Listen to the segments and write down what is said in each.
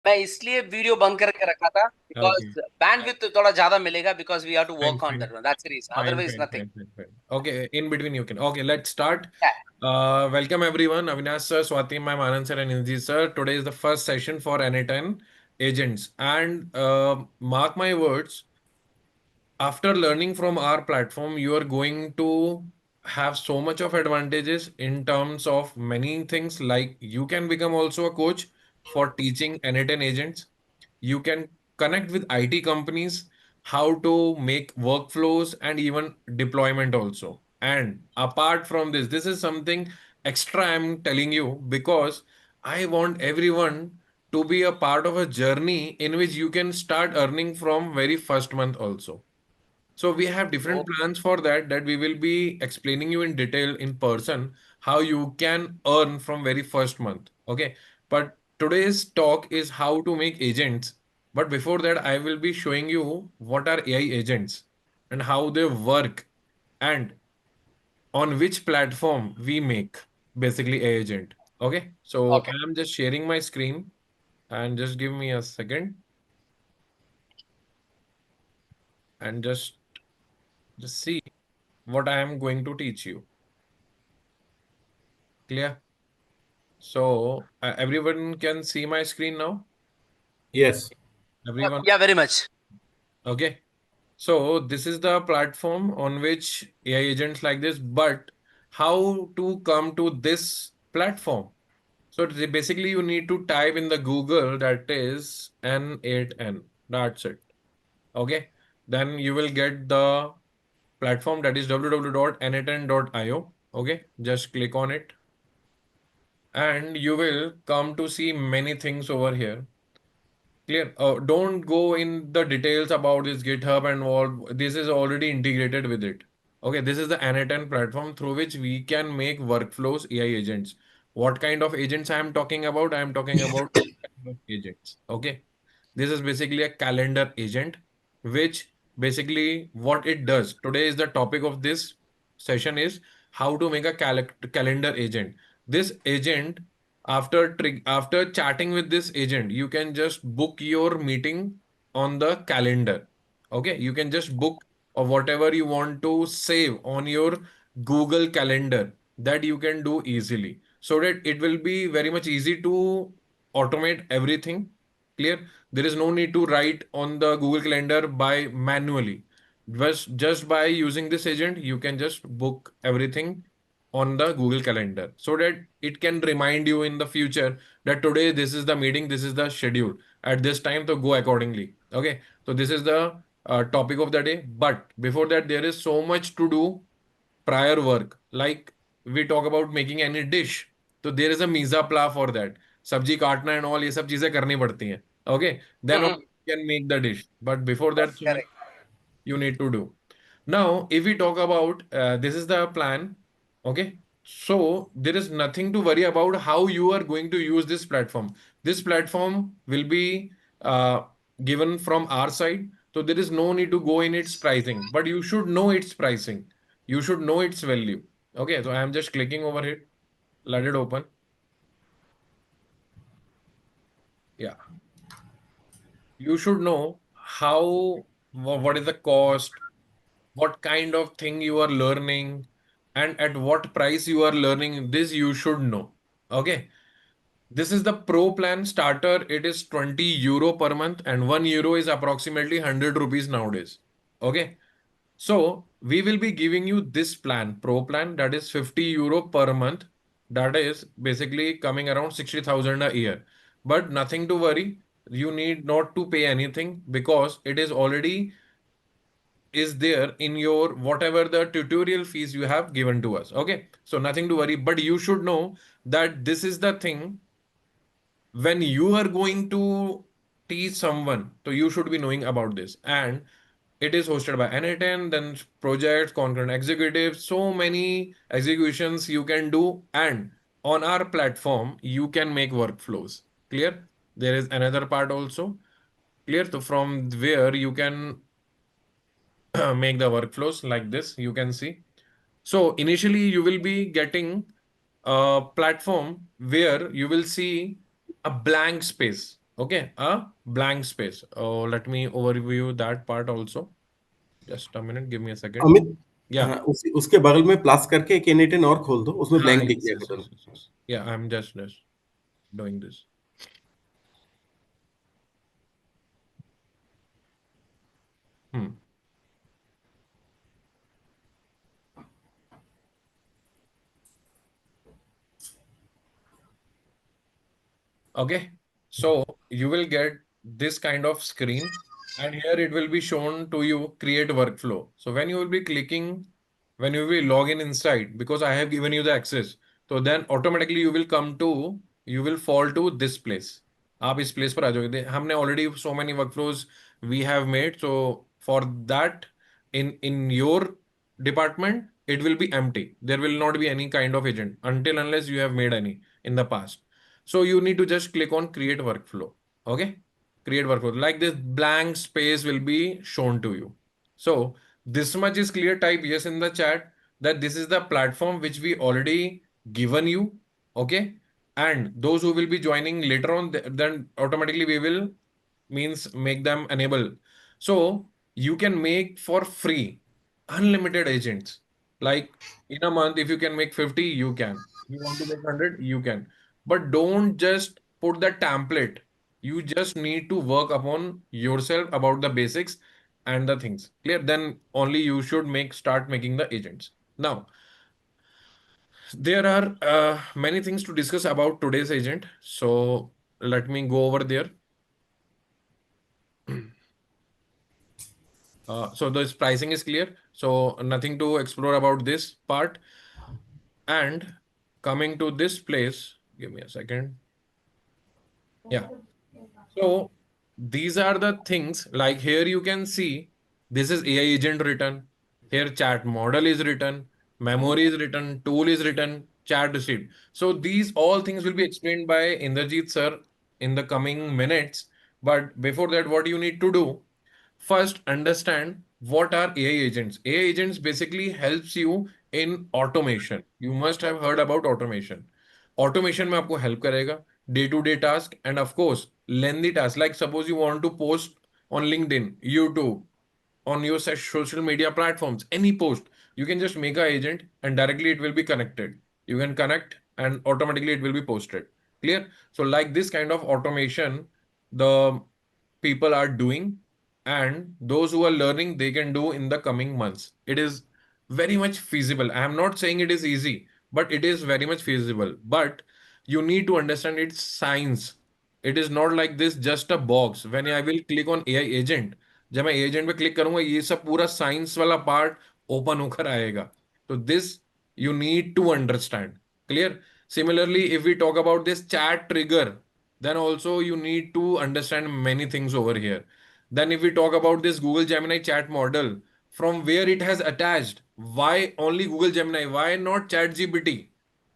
मैं इसलिए वीडियो बंद करके रखा था Okay. बिकॉज बैंडविड्थ थोड़ा ज्यादा मिलेगा because we have to Fine, work on fine, that one, that's the reason, fine, otherwise fine, nothing. fine, fine, fine. Okay, in between you can. Okay, let's start. Welcome everyone. Avinash sir, Swati ma'am, Anand sir, and Inzi sir. Today is the first session for N10 agents. And mark my words, after learning from our platform, you are going to have so much of advantages in terms of many things, like you can become also a coach for teaching N10 agents. You can connect with IT companies, how to make workflows and even deployment also. And apart from this, this is something extra I'm telling you because I want everyone to be a part of a journey in which you can start earning from very first month also. So we have different plans for that we will be explaining you in detail in person how you can earn from very first month. Okay. But today's talk is how to make agents. But before that, I will be showing you what are AI agents and how they work and on which platform we make basically AI agent. Okay. So I Okay. am just sharing my screen and just give me a second and just see what I am going to teach you. Clear? So everyone can see my screen now? Yes. Everyone? Yeah, very much. Okay. So this is the platform on which AI agents like this, but how to come to this platform? So basically you need to type in the Google that is N8N. That's it. Okay. Then you will get the platform that is www.n8n.io. Okay. Just click on it and you will come to see many things over here. Clear. Don't go in the details about this GitHub and all. This is already integrated with it. Okay, this is the N8N platform through which we can make workflows AI agents. What kind of agents I am talking about? I am talking about agents. Okay. This is basically a calendar agent, which basically what it does. Today is the topic of this session is how to make a calendar agent. This agent, after chatting with this agent, you can just book your meeting on the calendar. Okay, you can just book or whatever you want to save on your Google Calendar that you can do easily, so that it will be very much easy to automate everything. Clear? There is no need to write on the Google Calendar by manually. Just by using this agent, you can just book everything on the Google Calendar so that it can remind you in the future that today this is the meeting, this is the schedule at this time to go accordingly. Okay, so this is the topic of the day. But before that, there is so much to do prior work. Like we talk about making any dish, तो there is a मीज़ा pla for that. सब्जी काटना and all ये सब चीजें करनी पड़ती हैं. Okay, then only Mhm. you can make the dish. But before that, That's so many correct. you need to do. Now, if we talk about this is the plan, okay? So there is nothing to worry about how you are going to use this platform. This platform will be uh, given from our side. So there is no need to go in its pricing, but you should know its pricing. You should know its value. Okay, so I am just clicking over here. Let it open. Yeah. You should know how, what is the cost, what kind of thing you are learning, and at what price you are learning. This you should know. Okay. This is the pro plan starter. It is 20 euro per month, and 1 euro is approximately 100 rupees nowadays. Okay. So we will be giving you this plan, pro plan, that is 50 euro per month. That is basically coming around 60,000 a year. But nothing to worry. You need not to pay anything because it is already is there in your whatever the tutorial fees you have given to us. Okay. So nothing to worry, but you should know that this is the thing when you are going to teach someone, so you should be knowing about this. And it is hosted by N8N, then projects, concurrent executives, so many executions you can do. And on our platform, you can make workflows. Clear? There is another part also. Clear? So from where you can make the workflows like this, you can see. So initially you will be getting a platform where you will see a blank space. Okay, a blank space. Oh, let me overview that part also. Just a minute, give me a second. Amit, Yeah. हाँ, उसके बगल में plus करके एक N8 और खोल दो, उसमें हाँ, ब्लैंक दिख yes, जाएगा yes, yes, तुरंत। yes, yes. Yeah, I'm just doing this. Hmm. Okay, so you will get this kind of screen, and here it will be shown to you create workflow. So when you will be clicking, when you will log in inside, because I have given you the access, so then automatically you will fall to this place. आप इस place पर आ जाओगे। हमने already so many workflows we have made. So for that, in your department, it will be empty. There will not be any kind of agent until unless you have made any in the past. So you need to just click on create workflow. Okay. Create workflow. Like this blank space will be shown to you. So this much is clear. Type yes in the chat that this is the platform which we already given you. Okay. And those who will be joining later on, then automatically we will means make them enable. So you can make for free unlimited agents. Like in a month, if you can make 50, you can. You want to make 100, you can. But don't just put the template. You just need to work upon yourself about the basics and the things. Clear? Then only you should start making the agents. Now, there are many things to discuss about today's agent. So let me go over there. So this pricing is clear. So nothing to explore about this part. And coming to this place, give me a second. Yeah. So these are the things like here you can see this is AI agent written. Here chat model is written, memory is written, tool is written, chat receipt. So these all things will be explained by Inderjeet sir in the coming minutes. But before that, what you need to do? First, understand what are AI agents. AI agents basically helps you in automation. You must have heard about automation. Automation में आपको help करेगा day to day task and of course lengthy task. Like suppose you want to post on LinkedIn, YouTube, on your social media platforms, any post, you can just make an agent and directly it will be connected. You can connect and automatically it will be posted. Clear? So like this kind of automation, the people are doing and those who are learning, they can do in the coming months. It is very much feasible. I am not saying it is easy, but it is very much feasible. But you need to understand its science. It is not like this just a box. When I will click on AI agent, जब मैं agent पे click करूंगा ये सब पूरा science वाला part open होकर आएगा तो this you need to understand clear similarly if we talk about this chat trigger then also you need to understand many things over here. Then if we talk about this Google Gemini chat model, from where it has attached, why only Google Gemini, why not chat GPT?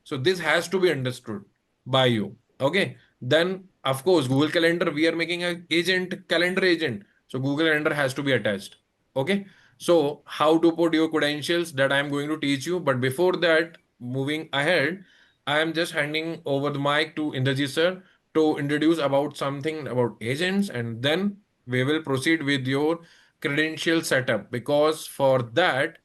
So this has to be understood by you. Okay. Then of course Google Calendar, we are making a agent, calendar agent. So Google Calendar has to be attached. Okay. So how to put your credentials that I am going to teach you. But before that, moving ahead, I am just handing over the mic to Indrajit sir to introduce about something about agents, and then we will proceed with your credential setup because for that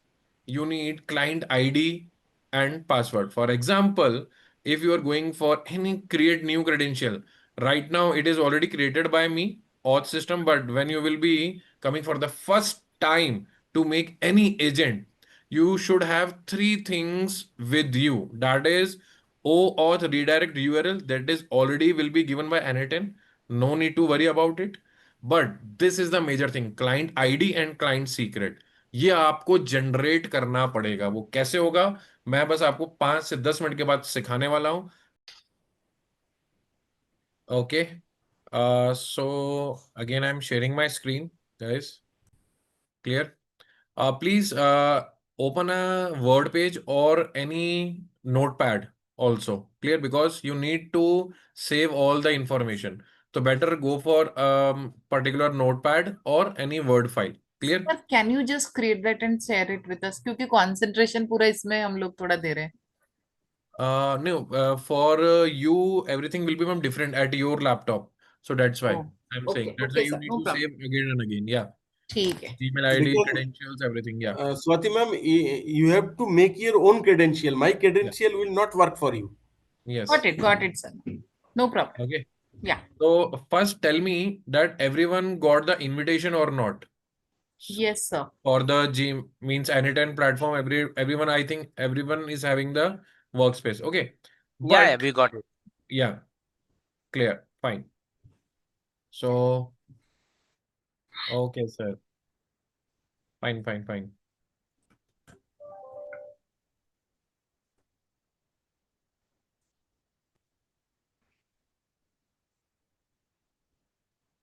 you need client ID and password. For example, if you are going for any create new credential, right now it is already created by me, auth system, but when you will be coming for the first time to make any agent, you should have three things with you. That is OAuth redirect URL that is already will be given by N8N. No need to worry about it. But this is the major thing, client ID and client secret. ये आपको generate करना पड़ेगा। वो कैसे होगा मैं बस आपको 5 से 10 मिनट के बाद सिखाने वाला हूं। Okay so again I am sharing my screen guys clear please open a word page or any notepad also clear because you need to save all the information so better go for particular notepad or any word file clear But can you just create that and share it with us? क्योंकि concentration पूरा इसमें हम लोग थोड़ा दे रहे हैं. No, for you, everything will be different at your laptop. So that's why Oh, I'm okay, saying that's why okay, you sir, need no to problem. save again and again. Yeah. ठीक है. Gmail ID, Because credentials, everything. Yeah. Swati ma'am, you have to make your own credential. My Yeah. credential will not work for you. Yes. Got it, sir. No problem. Okay. Yeah. So first tell me that everyone got the invitation or not Yes, sir. for the gym means Anytime platform. Everyone, I think everyone is having the workspace. Okay. Yeah, But we got it. yeah, clear. Fine. So okay, sir. Fine, fine, fine.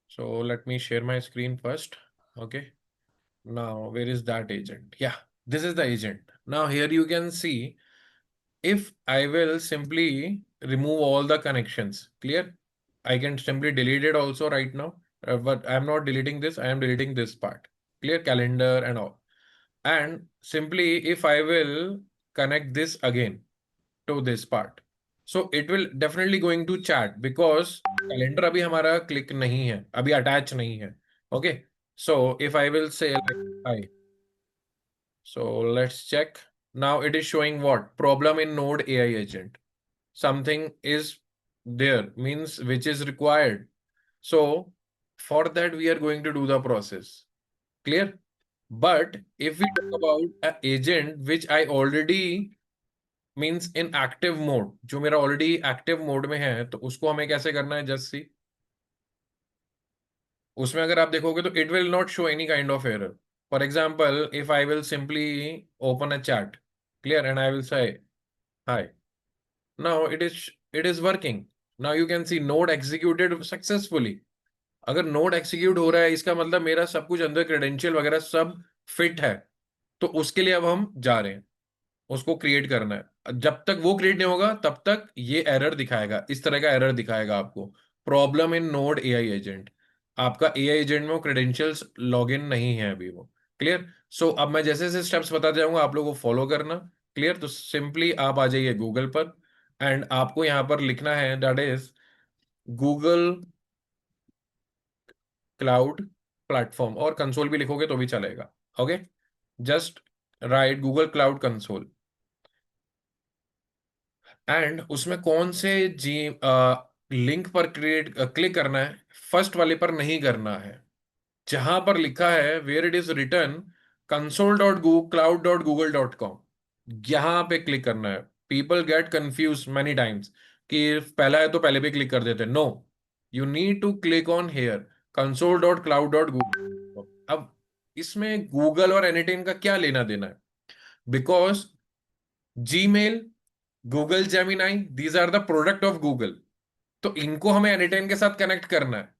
So let me share my screen first. Okay. Now, where is that agent? Yeah, this is the agent. Now here you can see if I will simply remove all the connections. Clear? I can simply delete it also right now. But I'm not deleting this. I am deleting this part. Clear? Calendar and all. And simply if I will connect this again to this part. So it will definitely going to chat because calendar अभी हमारा click नहीं है, अभी attach नहीं है. Okay. So if I will say like hi. So let's check. Now it is showing what? Problem in Node AI agent. Something is there, means which is required. So for that, we are going to do the process. Clear? But if we talk about an agent which I already means in active mode, जो मेरा already active mode में है, तो उसको हमें कैसे करना है? Just see. उसमें अगर आप देखोगे तो it will not show any kind of error. For example, if I will simply open a chat, clear, and I will say hi. Now it is working. Now you can see node executed successfully. अगर node execute हो रहा है इसका मतलब मेरा सब कुछ अंदर क्रेडेंशियल वगैरह सब फिट है. तो उसके लिए अब हम जा रहे हैं, उसको क्रिएट करना है. जब तक वो क्रिएट नहीं होगा तब तक ये एरर दिखाएगा, इस तरह का एरर दिखाएगा आपको. Problem in node AI agent. आपका एआई एजेंट में वो क्रेडेंशियल्स लॉगिन नहीं है अभी वो. क्लियर? सो अब मैं जैसे जैसे स्टेप्स बताते जाऊंगा आप लोगों को फॉलो करना. क्लियर? तो सिंपली आप आ जाइए गूगल पर एंड आपको यहां पर लिखना है that is Google cloud platform, और कंसोल भी लिखोगे तो भी चलेगा. Okay, just right Google cloud console and उसमें कौन से जी लिंक पर क्लिक करना है. फर्स्ट वाले पर नहीं करना है, जहां पर लिखा है where it is return console.cloud.google.com, यहां पे क्लिक करना है. People get confuse many times कि पहला है तो पहले भी क्लिक कर देते. No, you need to click on here console.cloud.google. अब इसमें गूगल और एनीटाइम का क्या लेना देना है? Because Gmail, Google Gemini, these are the product of Google. तो इनको हमें एनीटाइम के साथ कनेक्ट करना है.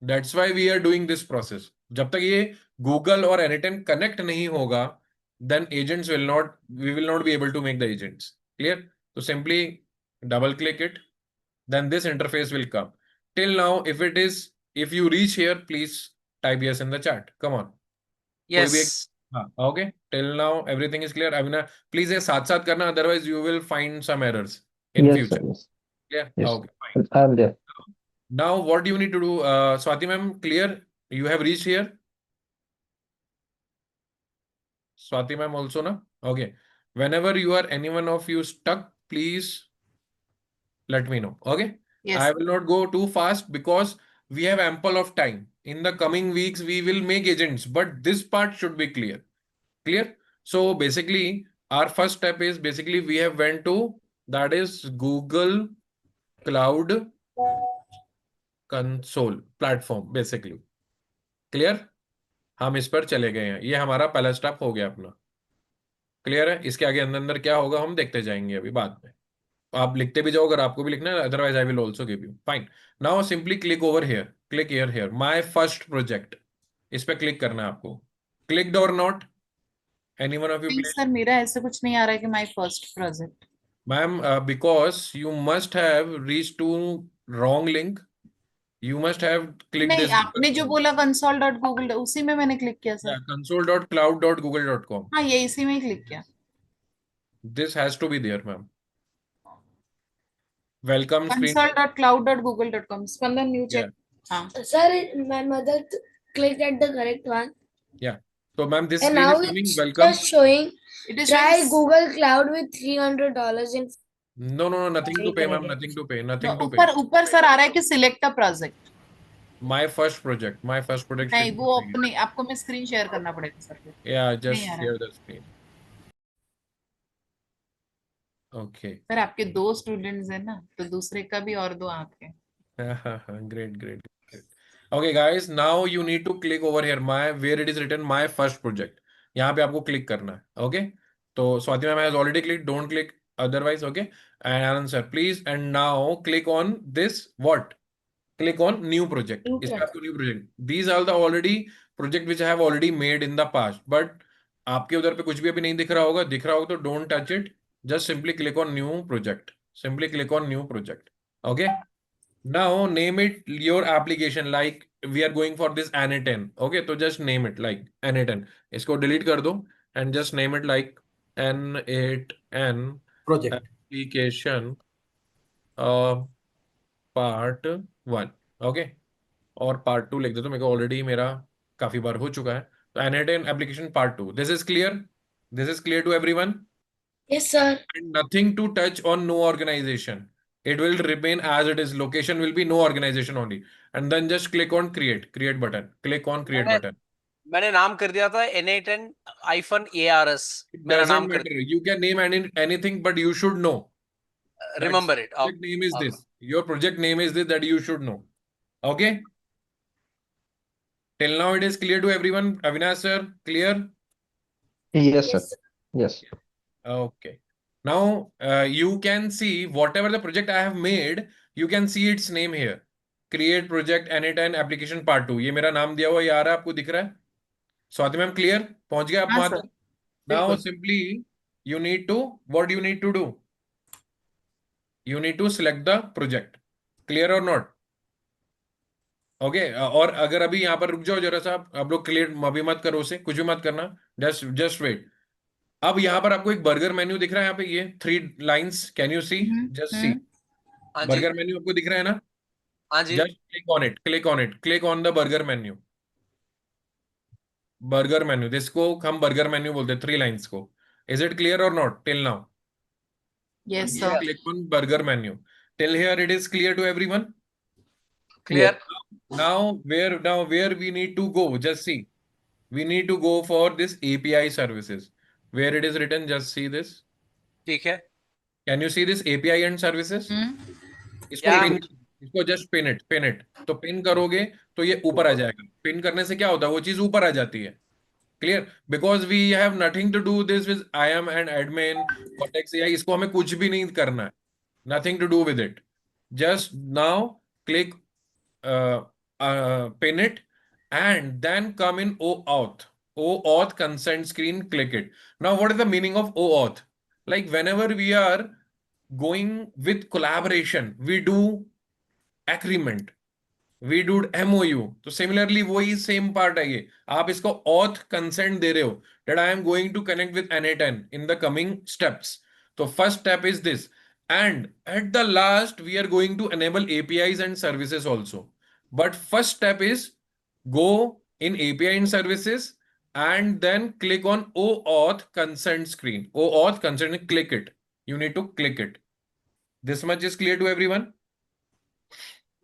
That's why we are doing this process. जब तक ये गूगल और एनीटाइम कनेक्ट नहीं होगा then agents will not, we will not be able to make the agents. Clear? तो simply double click it, then this interface will come. Till now, if you reach here, please type yes in the chat. Come on. कोई भी एक, Yes. हाँ, okay. Till now everything is clear. Abhinav, please ये साथ साथ करना, otherwise you will find some errors in Yes, future. sir. Yes. Clear? Yes. Okay, fine. I'm there. Now what do you need to do? Swati ma'am, clear? You have reached here? Swati ma'am also, na? Okay. Whenever you are anyone of you stuck, please let me know. Okay. Yes. I will not go too fast because we have ample of time. In the coming weeks, we will make agents, but this part should be clear. Clear? So basically, our first step is basically we have went to, that is Google Cloud Console platform basically. Clear? हम इस पर चले गए हैं, ये हमारा पहला step हो गया अपना. क्लियर है? इसके आगे अंदर अंदर क्या होगा हम देखते जाएंगे अभी बाद में. आप लिखते भी जाओ अगर आपको भी लिखना है, otherwise I will also give you. Fine. Now simply click over here, click here, here my first project. इस पे क्लिक करना है आपको. क्लिक्ड और नॉट? एनीवन ऑफ यू नहीं प्लीज? सर, मेरा ऐसे कुछ नहीं आ रहा है कि my first project. Ma'am because you must have reach to wrong link. You must have click नहीं, दिस आपने जो बोला console.google, उसी में मैंने क्लिक किया सर. console.cloud.google.com. हाँ, ये इसी में ही क्लिक किया. This has to be there, ma'am. Welcome screen. console.cloud.google.com. Spandan new Yeah. Check. हाँ Sir, my mother clicked at the correct one, Yeah. So, ma'am, this and screen now is coming. it's Welcome. just showing it is try showing Google Cloud with $300 in No, no, no, nothing to free pay, ma'am. credits. Nothing to pay. no, Nothing to pay. ऊपर ऊपर sir आ रहा है कि select a project My first project. My first project नहीं should वो be. अपने आपको मैं स्क्रीन शेयर करना पड़ेगा सर फिर Yeah, नहीं just आ रहा है share the screen. Okay. Sir आपके दो स्टूडेंट्स हैं ना तो दूसरे का भी और दो आपके Great, great, great. Okay, guys, now you need to click over here, where it is written my first project. यहाँ पे आपको क्लिक करना है. Okay. तो Swati ma'am has already clicked. Don't click otherwise. Okay. And Anand sir, please. And now click on this. What? Click on new project. New इस पे project. आपको new project. These are the already project which I have already made in the past. But आपके उधर पे कुछ भी अभी नहीं दिख रहा होगा. दिख रहा होगा तो don't touch it. Just simply click on new project. Simply click on new project. Okay. Now name it your application, like we are going for this N10. Okay, so just name it like N10. इसको delete कर दो and just name it like N8N Project. application part 1. Okay, और part 2 लिख दो. तो मेरे को already मेरा काफी बार हो चुका है. तो N8N application part 2. This is clear. This is clear to everyone. Yes, sir. And nothing to touch on no organization. It will remain as it is. Location will be no organization only. And then just click on create button. Click on create मैंने button. मैंने नाम कर दिया था N8N-ARS. It मेरा doesn't नाम कर matter. You can name anything, but you should know. remember it. Project name is this. Your project name is this that you should know. Okay. Till now it is clear to everyone. Avinash sir, clear? Yes, sir. Yes, sir. Yes. Okay. Now you can see whatever the project I have made, you can see its name here. Create project N8N application part 2. ये मेरा नाम दिया हुआ ये आ रहा है आपको दिख रहा है? Swati ma'am clear? पहुंच गए आप हाँ वहां सर तक? Now बिल्कुल simply you need to what you need to do? You need to select the project. Clear or not? Okay और अगर अभी यहाँ पर रुक जाओ जरा सा आप लोग क्लियर अभी मत करो उसे कुछ भी मत करना जस्ट वेट अब यहाँ पर आपको एक बर्गर मेन्यू दिख रहा है यहाँ पे ये 3 lines can you see just see हाँ जी बर्गर मेन्यू आपको दिख रहा है ना हाँ जी just click on the burger menu जिसको हम बर्गर मेन्यू बोलते हैं 3 लाइंस को इज इट क्लियर और not till now yes sir click on burger menu till here it is clear to everyone clear now where we need to go just see we need to go for this API services where it is written just see this ठीक है can you see this API and services इसको Yeah. Pin इसको just pin it तो pin करोगे तो ये ऊपर आ जाएगा पिन करने से क्या होता है वो चीज ऊपर आ जाती है clear because we have nothing to do this with IAM and admin context AI इसको हमें कुछ भी नहीं करना है nothing to do with it just now click pin it and then come in OAuth consent screen, click it. Now what is the meaning of OAuth? Like whenever we are going with collaboration we do agreement we do MOU तो similarly वही same part है ये आप इसको auth consent दे रहे हो that I am going to connect with N8N in the coming steps तो first step is this and at the last we are going to enable APIs and services also but first step is go in API and services and then click on OAuth consent screen OAuth consent click it you need to click it this much is clear to everyone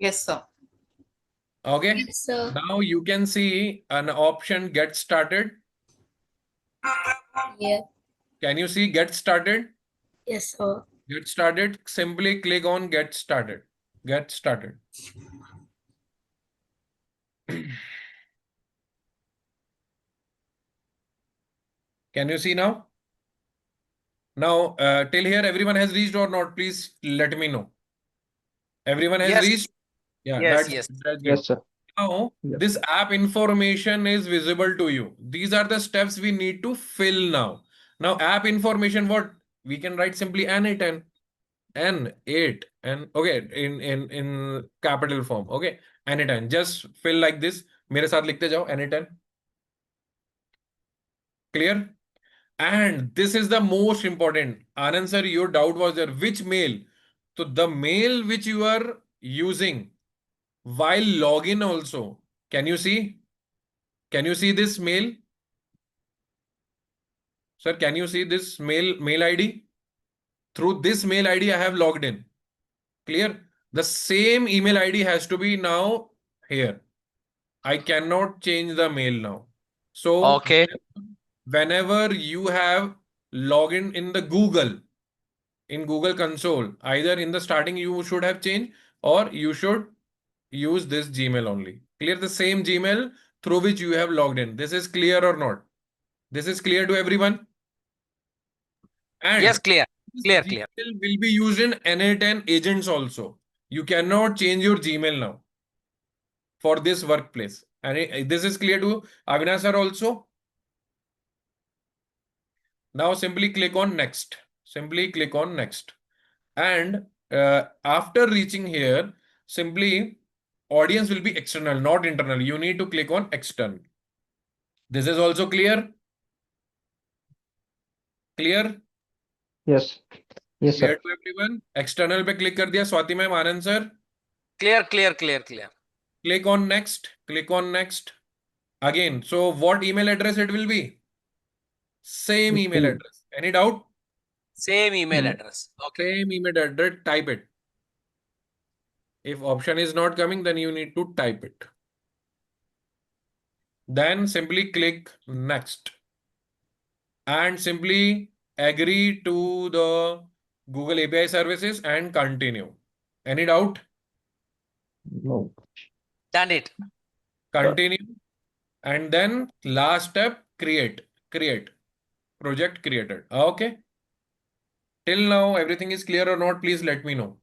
yes sir okay Yes, sir. now you can see an option get started Yeah. can you see get started Yes, sir. get started simply click on get started can you see now till here everyone has reached or not please let me know everyone has Yes. reached yeah Yes, that's yes. great. Yes, sir. Now, Yeah. this app information is visible to you. These are the steps we need to fill now. Now, app information, what? We can write simply N8N. N8 and okay, in capital form. Okay, N8N. Just fill like this. मेरे साथ लिखते जाओ N8N. Clear? And this is the most important. Anand sir, your doubt was there. Which mail? So the mail which you are using while login also, can you see? Can you see this mail? Sir, can you see this mail ID? Through this mail ID, I have logged in. Clear? The same email ID has to be now here. I cannot change the mail now. So Okay. whenever you have login in the Google, in Google console, either in the starting you should have changed or you should use this Gmail only. Clear? The same Gmail through which you have logged in. This is clear or not? This is clear to everyone? And Yes, clear. this Clear, clear. Gmail will be used in N8N agents also. You cannot change your Gmail now for this workplace. And this is clear to Avinash sir also. Now simply click on next. Simply click on next. And after reaching here, simply audience will be external, not internal. You need to click on external. This is also clear? Clear? Yes. Yes, Clear sir. to everyone? External पे click कर दिया Swati ma'am, Anand sir. Clear, clear, clear, clear. Click on next. Click on next. Again, so what email address it will be? Same email address. Any doubt? Same email No. address. Okay. Same email address, type it. If option is not coming, then you need to type it. Then simply click next. And simply agree to the Google API services and continue. Any doubt? No. Done it. Continue. And then last step, create. Create. Project created. Okay. Till now, everything is clear or not? Please let me know.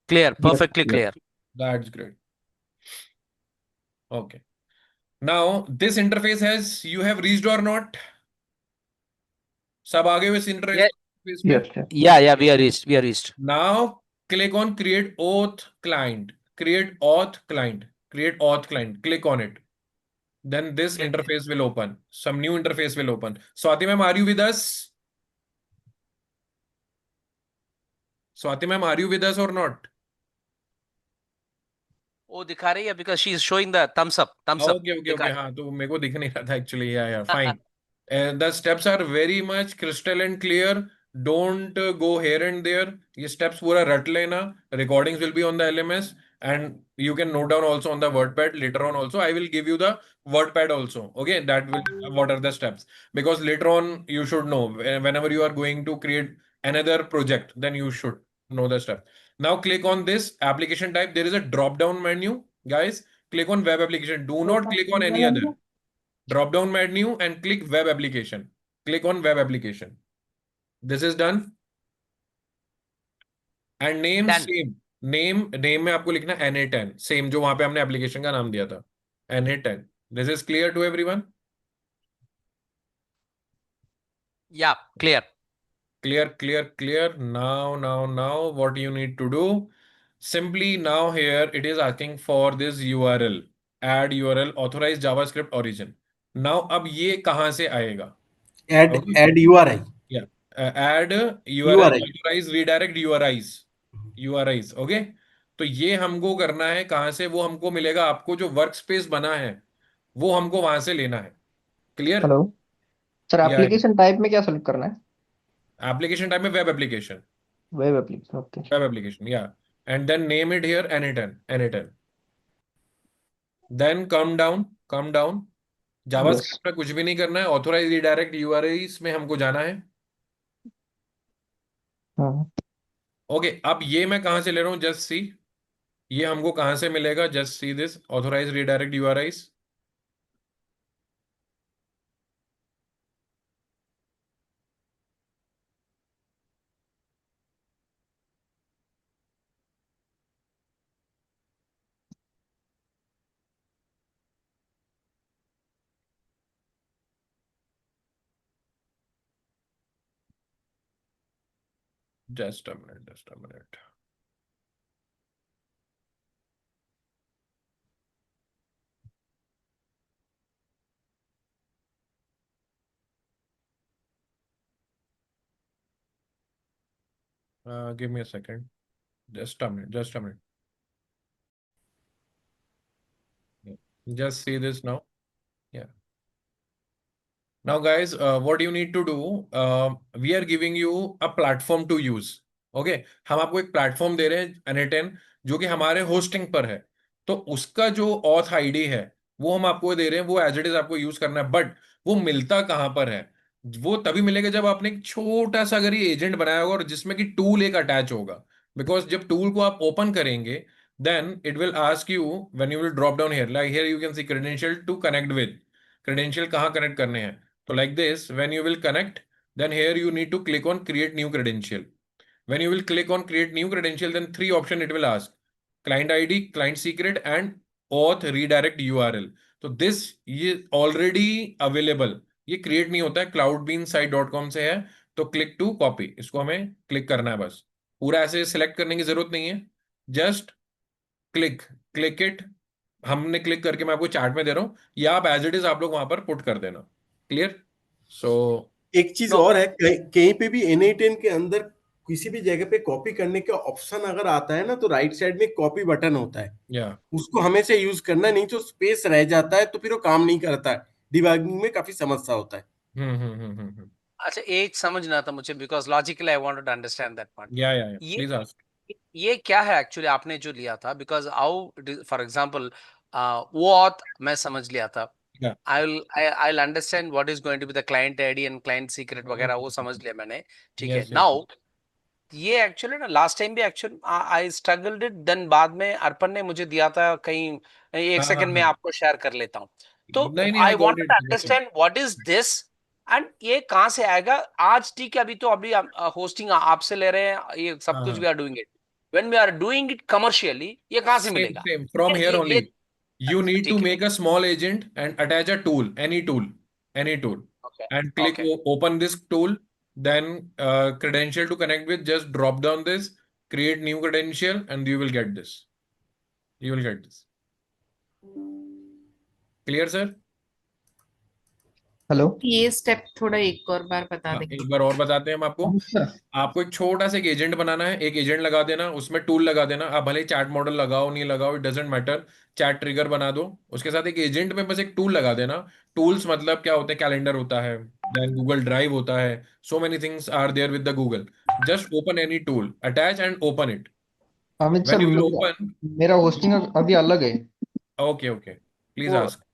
Clear. Yes, Perfectly yes. clear. That's great. Okay. Now, this interface has, you have reached or not? सब आगे हुए इस Yeah. interface पे? Yes, yes. Yeah, we are reached. We are reached. Now, click on create auth client. Create auth client. Create auth client. Click on it. Then this Click. interface will open. Some new interface will open. Swati ma'am, are you with us? Swati ma'am, are you with us or not? वो दिखा रही है because she is showing the thumbs up. Thumbs up. Okay, okay, दिखा okay. रही हाँ, तो मेरे को दिख नहीं रहा था actually. Yeah, fine. The steps are very much crystal and clear. Don't go here and there. ये steps पूरा रट लेना. Recordings will be on the LMS and you can note down also on the WordPad later on also. I will give you the WordPad also. Okay, that will what are the steps, because later on you should know whenever you are going to create another project, then you should know the steps. Now click on this application type. There is a drop down menu, guys. Click on web application. Do not click on any other. Drop down menu and click web application. Click on web application. This is done. And name Done. same. Name में आपको लिखना NA10. Same जो वहां पे हमने application का नाम दिया था. NA10. This is clear to everyone? Yeah, clear. Clear. Now, what you need to do? Simply now here it is asking for this URL. Add URL, authorize JavaScript origin. Now अब ये कहाँ से आएगा? Okay. Add URI. Yeah. Add URL, URI. authorize redirect URIs. Okay. तो ये हमको करना है कहाँ से? वो हमको मिलेगा, आपको जो वर्क स्पेस बना है वो हमको वहां से लेना है. क्लियर? हेलो सर, या एप्लीकेशन टाइप में क्या सेलेक्ट करना है? एप्लीकेशन टाइप में web application. Web application. Okay. Web application, yeah. And then name it here NA10. Then come down. JavaScript में कुछ भी नहीं करना है. Authorize redirect URIs में हमको जाना है. हाँ. ओके, अब ये मैं कहां से ले रहा हूं? जस्ट सी, ये हमको कहां से मिलेगा? Just see this authorize redirect URIs. Just a minute. Give me a second. Just a minute. Just see this now. Yeah. Now, guys, what you need to do, we are giving you a platform to use. Okay, हम आपको एक platform दे रहे हैं N8N जो कि हमारे hosting पर है. तो उसका जो ऑथ आईडी है वो हम आपको दे रहे हैं, वो एज इट इज आपको यूज करना है. बट वो मिलता कहाँ पर है? वो तभी मिलेगा जब आपने एक छोटा सा अगर ये एजेंट बनाया होगा और जिसमें कि टूल एक अटैच होगा. बिकॉज जब टूल को आप ओपन करेंगे then it will ask you when you will drop down here, like here you can see credential to connect with. Credential कहाँ कनेक्ट करने हैं? So like this, when you will connect, then here you need to click on create new credential. When you will click on create new credential, then three option it will ask: client ID, client secret, and auth redirect URL. So this ये already available. ये create नहीं होता है, cloudbeansite.com से है. तो click to copy. इसको हमें click करना है बस. पूरा ऐसे select करने की जरूरत नहीं है. Just click it. हमने क्लिक करके मैं आपको चार्ट में दे रहा हूँ, या आप एज इट इज आप लोग वहां पर पुट कर देना. क्लियर? सो एक चीज और है, कहीं पे भी N8N के अंदर किसी भी जगह पे कॉपी करने का ऑप्शन अगर आता है ना, तो राइट साइड में कॉपी बटन होता है, या उसको हमेशा यूज करना, नहीं तो स्पेस रह जाता है तो फिर वो काम नहीं करता है, डिबगिंग में काफी समस्या होता है. अच्छा, एक समझना था मुझे, because logically I wanted to understand that part. या ये प्लीज आस्क. ये क्या है एक्चुअली आपने जो लिया था? बिकॉज हाउ फॉर एग्जांपल वो ऑथ मैं समझ लिया था. Yeah. I'll understand what is going to be the client ID and client secret वगैरह, वो समझ लिया मैंने. ठीक है. Yes, yes. नाउ ये एक्चुअली ना लास्ट टाइम भी actually I struggled it, then बाद में अर्पण ने मुझे दिया था कहीं. एक हाँ, सेकंड में हाँ. आपको शेयर कर लेता हूँ. तो नहीं I got wanted it. To understand what is this and ये कहाँ से आएगा आज. ठीक है, अभी होस्टिंग आपसे ले रहे हैं, ये सब हाँ, कुछ हाँ. We are doing it. When we are doing it commercially, ये कहाँ से मिलेगा? Same from here ये only. You need to ठीक है. make a small agent and attach a tool, any tool, Okay. and click Okay. open this tool. Then credential to connect with, just drop down this, create new credential, and you will get this. You will get this. Clear, sir? Hello ये step थोड़ा एक और बार बता हाँ, देंगे. एक बार और बताते हैं हम आपको. आपको एक छोटा सा एक एजेंट बनाना है, एक एजेंट लगा देना, उसमें टूल लगा देना. आप भले चैट मॉडल लगाओ नहीं लगाओ, it doesn't matter. Chat trigger बना दो, उसके साथ एक एजेंट में बस एक टूल लगा देना. टूल्स मतलब क्या होते हैं? कैलेंडर होता है, देन गूगल ड्राइव होता है, so many things are there with the Google. Just open any tool, attach and open it. Amit sir, when you will मेरा ओपन. मेरा होस्टिंग अभी अलग है. ओके प्लीज वो आस्क.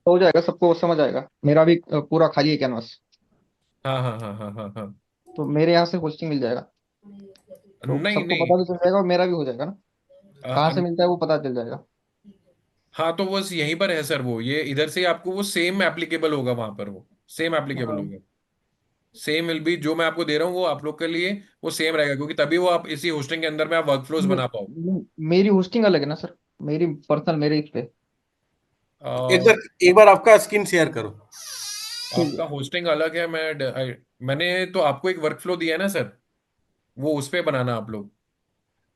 हो जाएगा, सबको समझ आएगा. मेरा भी पूरा खाली है कैनवास. हाँ. तो मेरे यहाँ से होस्टिंग मिल जाएगा, तो नहीं सबको पता भी चल जाएगा और मेरा भी हो जाएगा ना. कहाँ से मिलता है वो पता चल जाएगा. हाँ, तो बस यहीं पर है सर. वो ये इधर से आपको वो सेम एप्लीकेबल होगा वहां पर, वो सेम एप्लीकेबल हाँ. होगा. सेम विल बी, जो मैं आपको दे रहा हूँ वो आप लोग के लिए वो सेम रहेगा, क्योंकि तभी वो आप इसी होस्टिंग के अंदर में आप वर्कफ्लोज बना पाओ. मेरी होस्टिंग अलग है ना सर, मेरी पर्सनल, मेरे इस पे. एक बार आपका स्क्रीन शेयर करो. आपका होस्टिंग अलग है. मैंने तो आपको एक वर्कफ्लो दिया है ना सर, वो उस पे बनाना आप लोग,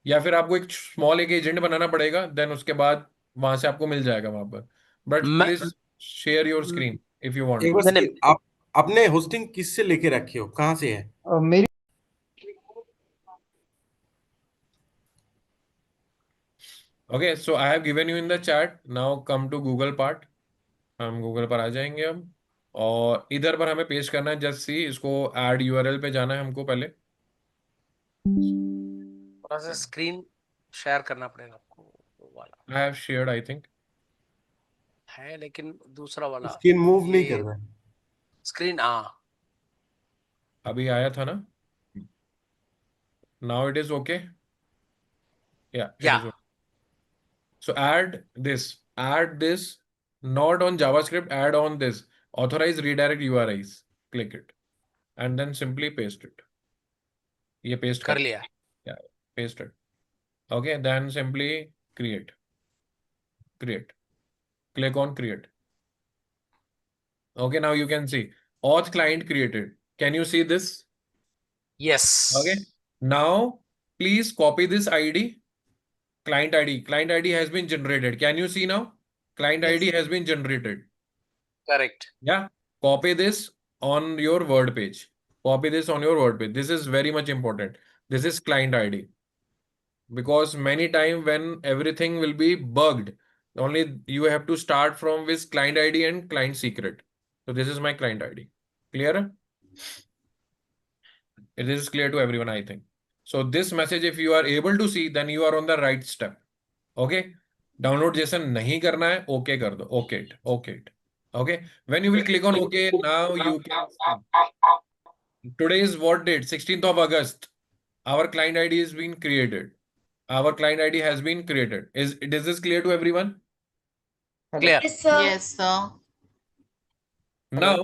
या फिर आपको एक स्मॉल एक एजेंट बनाना पड़ेगा, देन उसके बाद वहां से आपको मिल जाएगा वहां पर. बट मैं- please share your screen if you want. एक बार नहीं, आप अपने होस्टिंग किससे लेके रखे हो, कहाँ से है? मेरी okay, so I have given you in the chat. Now come to Google part. हम गूगल पर आ जाएंगे अब, और इधर पर हमें पेस्ट करना है. जस्ट सी, इसको ऐड यूआरएल पे जाना है हमको पहले. थोड़ा सा स्क्रीन शेयर करना पड़ेगा आपको. वो वाला I have shared I think. है लेकिन दूसरा वाला स्क्रीन मूव नहीं ये कर रहा है. स्क्रीन. हाँ, अभी आया था ना. Now it is okay. या इट या is okay. So add this, not on JavaScript, add on this. Authorize redirect URIs. Click it. And then simply paste it. ये paste कर लिया. Yeah, paste it. Okay, then simply create. Click on create. Okay, now you can see auth client created. Can you see this? Yes. Okay. Now please copy this ID. Client ID has been generated. Can you see now? Client ID has been generated. Correct. Yeah. Copy this on your Word page. This is very much important. This is client ID. Because many time when everything will be bugged, Only you have to start from with client ID and client secret. So this is my client ID. Clear? It is clear to everyone, I think. So this message, if you are able to see, then you are on the right step. Okay? Download जैसा नहीं करना है, okay कर दो. Okay it. Okay it. Okay? When you will click on okay, now you can see. Today is what date? 16th of August. Our client ID has been created. Our client ID has been created. Is this clear to everyone? Clear. Yes, sir. Yes, sir. Now,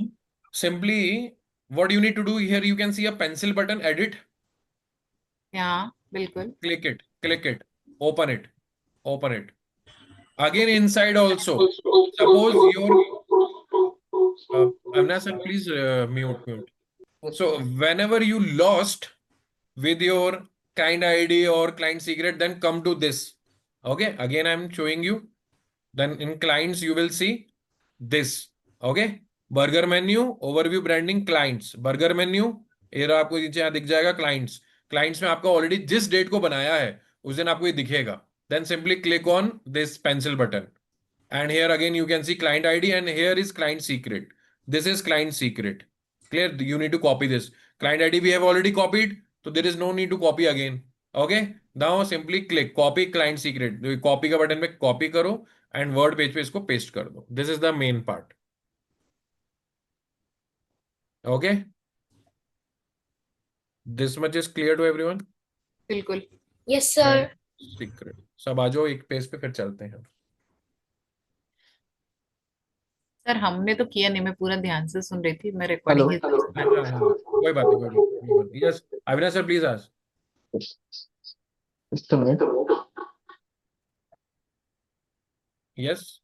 simply what you need to do here, you can see a pencil button, edit. Yeah, बिल्कुल. Click it, open it. Again, inside also. Suppose your Avinash sir, please mute. So whenever you lost with your client ID or client secret, then come to this. Okay, again I'm showing you. Then in clients you will see this. Okay, burger menu, overview branding, clients, burger menu, ये रहा आपको नीचे यहाँ दिख जाएगा clients में आपका already जिस डेट को बनाया है उस दिन आपको ये दिखेगा. Then simply click on this pencil button. And here again you can see client ID and here is client secret. This is client secret. Clear? You need to copy this. Client ID we have already copied, so there is no need to copy again. Okay? Now simply click copy client secret. Copy का button पे copy करो and word page पे इसको paste कर दो. This is the main part. Okay? This much is clear to everyone? बिल्कुल. Yes, sir. Secret. सब आ जाओ एक पेज पे फिर चलते हैं. सर हमने तो किया नहीं, मैं पूरा ध्यान से सुन रही थी, मैं हेलो रिकॉर्डिंग कोई बात नहीं. Yes, Avinash sir, please ask. just a minute. Yes.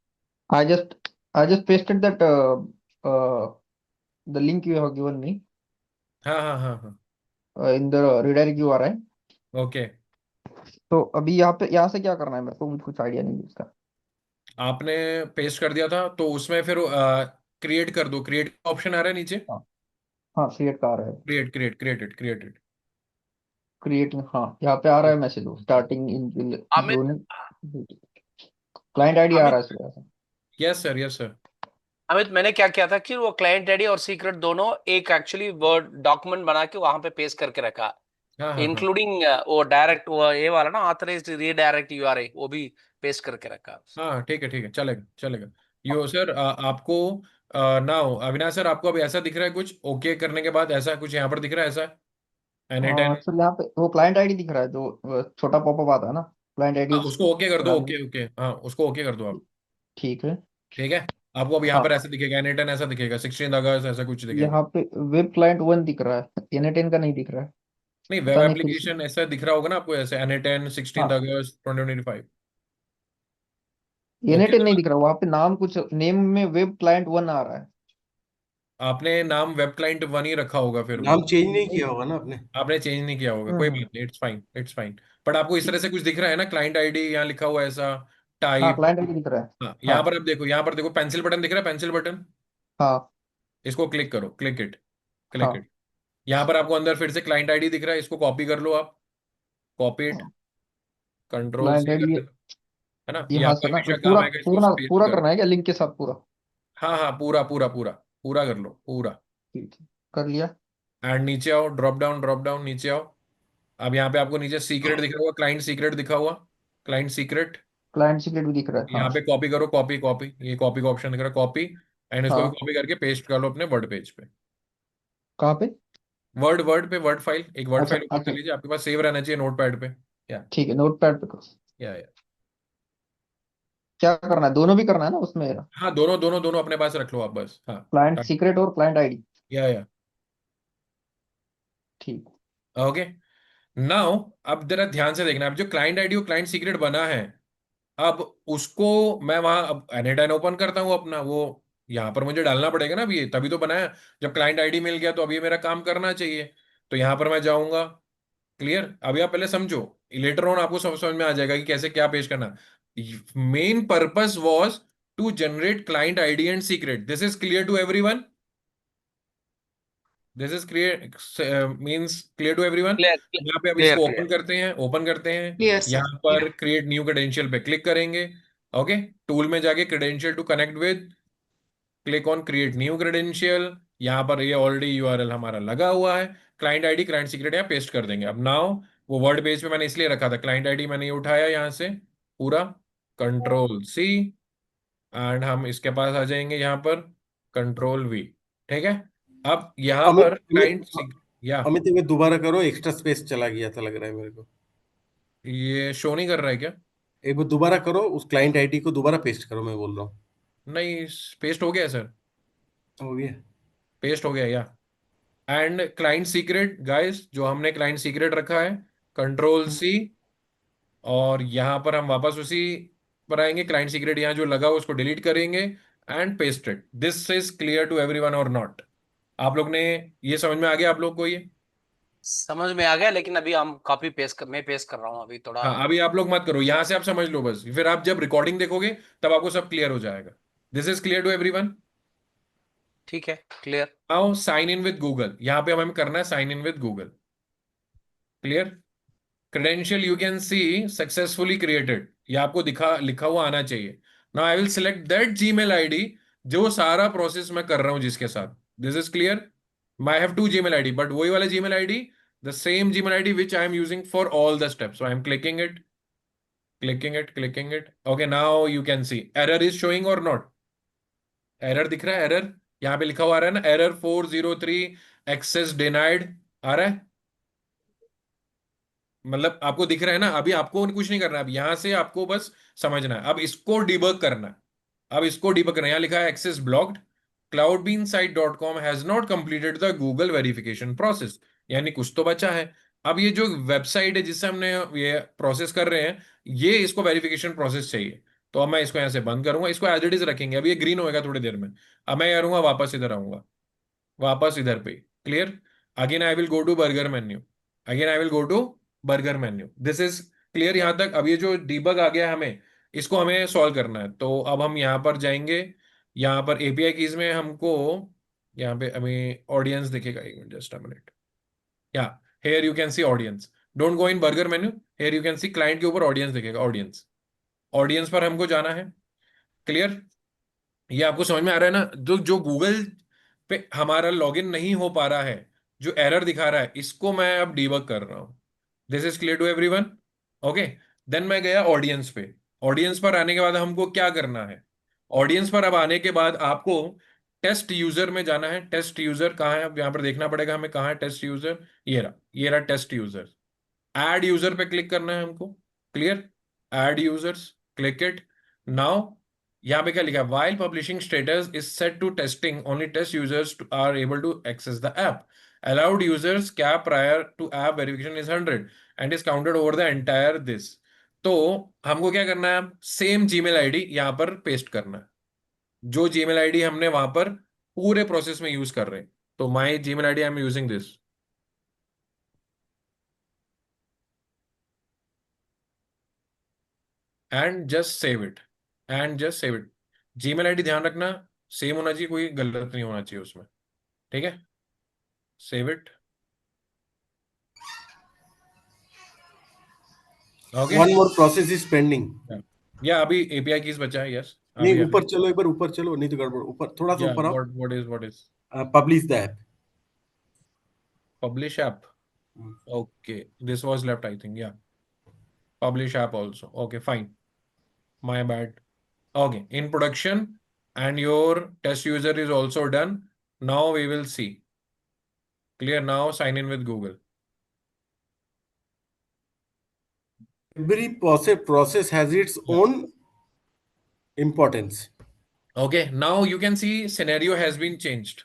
I just pasted that the link you have given me हाँ. in the redirect URI. Okay. तो अभी यहाँ से क्या करना है, मेरे को कुछ आइडिया नहीं है इसका. आपने पेस्ट कर दिया था तो उसमें फिर क्रिएट कर दो. क्रिएट ऑप्शन आ रहा है नीचे. हाँ क्रिएट का आ रहा है. क्रिएटेड. क्रिएट, हाँ यहाँ पे आ रहा है message starting in client ID आ रहा है. Yes sir. अमित, मैंने क्या किया था कि वो क्लाइंट आईडी और सीक्रेट दोनों एक एक्चुअली वर्ड डॉक्यूमेंट बना के वहां पे पेस्ट करके रखा, हाँ. इंक्लूडिंग वो डायरेक्ट वो ये वाला ना ऑथराइज्ड रीडायरेक्ट यूआरआई वो भी पेस्ट करके रखा. हाँ ठीक है चलेगा. यो सर आपको नाउ अविनाश सर आपको अभी ऐसा दिख रहा है कुछ ओके करने के बाद ऐसा कुछ यहाँ पर दिख रहा है ऐसा N8N? सर यहाँ पे वो क्लाइंट आईडी दिख रहा है जो छोटा पॉपअप आता है ना, क्लाइंट आईडी. उसको ओके कर दो. ओके हाँ उसको ओके कर दो आप. ठीक है. आपको अब यहाँ पर ऐसा दिखेगा N8N ऐसा दिखेगा 16 अगस्त ऐसा कुछ दिखेगा. यहाँ पे वेब क्लाइंट 1 दिख रहा है, N8N का नहीं दिख रहा है. नहीं पता वेब नहीं एप्लीकेशन ऐसा दिख रहा होगा ना आपको ऐसे N8N 16 अगस्त 2025. N8N नहीं दिख रहा, वहाँ पे नाम कुछ नेम में वेब क्लाइंट 1 आ रहा है. आपने नाम वेब क्लाइंट 1 ही रखा होगा फिर. नाम चेंज नहीं किया होगा ना आपने चेंज नहीं किया होगा. कोई बात नहीं. It's fine. बट आपको इस तरह से कुछ दिख रहा है ना क्लाइंट आईडी यहाँ लिखा हुआ है ऐसा हाँ टाइप. क्लाइंट आईडी दिख रहा है. यहाँ पर आप देखो, यहाँ पर देखो पेंसिल बटन दिख रहा है. पेंसिल बटन हाँ इसको क्लिक करो. Click it. हाँ यहाँ पर आपको अंदर फिर से क्लाइंट आईडी दिख रहा है. इसको कॉपी कर लो आप. Copy it. कंट्रोल क्लाइंट से आईडी है ना. यहाँ यहाँ से पर ना हमेशा काम पूरा आएगा. इसको पूरा पेस्ट पूरा करो. करना है क्या लिंक के साथ पूरा? हाँ पूरा कर लो पूरा. ठीक है, कर लिया. एंड नीचे आओ. ड्रॉप डाउन नीचे आओ. अब यहाँ पे आपको नीचे सीक्रेट दिख रहा होगा. क्लाइंट सीक्रेट दिखा हुआ. क्लाइंट सीक्रेट क्लाइंट सीक्रेट भी दिख रहा है. यहाँ हाँ पे कॉपी करो. कॉपी ये कॉपी का ऑप्शन दिख रहा है. कॉपी एंड इसको भी हाँ. कॉपी करके पेस्ट कर लो अपने वर्ड पेज पे. कहाँ पे? Word file. एक वर्ड अच्छा फाइल ओपन कर लीजिए. आपके पास सेव रहना चाहिए नोटपैड पे. ठीक है, नोट पैड पे करो. या क्या करना है, दोनों भी करना है ना उसमें? हाँ दोनों अपने पास रख लो आप बस. हाँ क्लाइंट सीक्रेट और क्लाइंट आईडी. या ठीक. ओके. नाउ अब जरा ध्यान से देखना. अब जो क्लाइंट आईडी और क्लाइंट सीक्रेट बना है, अब उसको मैं वहां अब N8N ओपन करता हूँ अपना. वो यहाँ पर मुझे डालना पड़ेगा ना. अभी तभी तो बनाया. जब क्लाइंट आईडी मिल गया तो अभी मेरा काम करना चाहिए. तो यहाँ पर मैं जाऊंगा. क्लियर. अभी आप पहले समझो. लेटर ऑन आपको समझ में आ जाएगा कि कैसे क्या पेश करना. Main purpose was to generate client ID and secret. This is clear to everyone. This is clear means clear to everyone. यहाँ पे अब इसको ओपन करते हैं. Yes, sir. यहाँ पर क्रिएट न्यू क्रेडेंशियल पे क्लिक करेंगे. ओके, टूल में जाके credential to connect with, click on create new credential. यहाँ पर ये ऑलरेडी यूआरएल हमारा लगा हुआ है, क्लाइंट आईडी क्लाइंट सीक्रेट यहाँ पेस्ट कर देंगे। अब नाउ वो वर्ड पेज पे मैंने इसलिए रखा था, क्लाइंट आईडी मैंने ये उठाया यहाँ से पूरा, कंट्रोल सी, एंड हम इसके पास आ जाएंगे यहाँ पर, कंट्रोल वी। ठीक है, अब यहाँ अमित पर अमित क्लाइंट, या अमित एक बार दोबारा करो, एक्स्ट्रा स्पेस चला गया था लग रहा है मेरे को। ये शो नहीं कर रहा है क्या? एक बार दोबारा करो, उस क्लाइंट आईडी को दोबारा पेस्ट करो, मैं बोल रहा हूँ। नहीं, पेस्ट हो गया सर, हो गया। पेस्ट हो गया, या एंड क्लाइंट सीक्रेट गाइस, जो हमने क्लाइंट सीक्रेट रखा है, कंट्रोल सी, और यहाँ पर हम वापस उसी पर आएंगे, क्लाइंट सीक्रेट यहाँ जो लगा हो उसको डिलीट करेंगे and paste it. This is clear to everyone और नॉट? आप लोग ने, ये समझ में आ गया आप लोग को ये? समझ में आ गया, लेकिन अभी हम कॉपी पेस्ट मैं पेस्ट कर रहा हूँ अभी थोड़ा। हाँ, अभी आप लोग मत करो, यहां से आप समझ लो बस, फिर आप जब रिकॉर्डिंग देखोगे तब आपको सब क्लियर हो जाएगा। This is clear to everyone? ठीक है, clear. Now sign in with Google, यहाँ पे हमें करना है sign in with Google. Clear? Credential you can see successfully created, ये आपको दिखा लिखा हुआ आना चाहिए। Now I will select that Gmail ID जो सारा प्रोसेस मैं कर रहा हूं जिसके साथ। This is clear? I have to Gmail ID, but वही वाला Gmail ID, the same Gmail ID which I am using for all the steps. I am clicking it, clicking it. Okay, now you can see error is showing or not? Error दिख रहा है, error यहाँ पे लिखा हुआ आ रहा है ना, एरर 403 एक्सेस डिनाइड आ रहा है, मतलब आपको दिख रहा है ना। अभी आपको कुछ नहीं करना है, अब यहां से आपको बस समझना है, अब इसको डिबग करना है। अब इसको डिबग करना है, यहाँ लिखा है access blocked, cloudbeansite.com has not completed the Google verification process, यानी कुछ तो बचा है। अब ये जो वेबसाइट है जिससे हमने ये प्रोसेस कर रहे हैं, ये इसको वेरिफिकेशन प्रोसेस चाहिए। तो अब मैं इसको यहाँ से बंद करूंगा, इसको एज इट इज रखेंगे, अब ये ग्रीन होएगा थोड़ी देर में। अब मैं करूंगा वापस इधर आऊंगा, वापस इधर पे, clear? Again I will go to burger menu, again I will go to burger menu. This is clear यहाँ तक? अब ये जो डीबग आ गया हमें, इसको हमें सॉल्व करना है। तो अब हम यहाँ पर जाएंगे, यहाँ पर एपीआई कीज में हमको, यहाँ पे हमें ऑडियंस दिखेगा, एक मिनट, जस्ट अ मिनट। या here you can see audience, don't go in burger menu, here you can see client के ऊपर ऑडियंस दिखेगा, ऑडियंस, ऑडियंस पर हमको जाना है। क्लियर? ये आपको समझ में आ रहा है ना? जो जो गूगल पे हमारा लॉगिन नहीं हो पा रहा है, जो एरर दिखा रहा है, इसको मैं अब डीबग कर रहा हूं। This is clear to everyone? Okay, then मैं गया ऑडियंस पे। ऑडियंस पर आने के बाद हमको क्या करना है? ऑडियंस पर अब आने के बाद आपको टेस्ट यूजर में जाना है। टेस्ट यूजर कहाँ है? अब यहाँ पर देखना पड़ेगा हमें, कहाँ है टेस्ट यूजर, ये रहा टेस्ट यूजर। ऐड यूजर पे क्लिक करना है हमको। Clear? Add users, click it. Now यहाँ पे क्या लिखा है? While publishing status is set to testing, only test users are able to access the app, allowed users cap prior to app verification is 100 and is counted over the entire this. तो हमको क्या करना है? Same Gmail ID यहाँ पर paste करना है, जो जीमेल आईडी हमने वहां पर पूरे प्रोसेस में यूज कर रहे हैं। तो my Gmail ID I am using this, and just save it, and just save it. Gmail ID ध्यान रखना सेम होना चाहिए, कोई गलत नहीं होना चाहिए उसमें। ठीक है, save it. Okay, one more process is pending. या अभी एपीआई कीज बचा है, यस नहीं, अभी ऊपर चलो, एक बार ऊपर चलो, नहीं तो गड़बड़। ऊपर थोड़ा सा या ऊपर आओ, what is publish the app. publish app? Okay, this was left, I think. Yeah, publish app also. Okay, fine, my bad. Okay, in production, and your test user is also done. Now we will see. Clear? Now sign in with Google. Every process has its Yeah. own importance. Okay, now you can see scenario has been changed.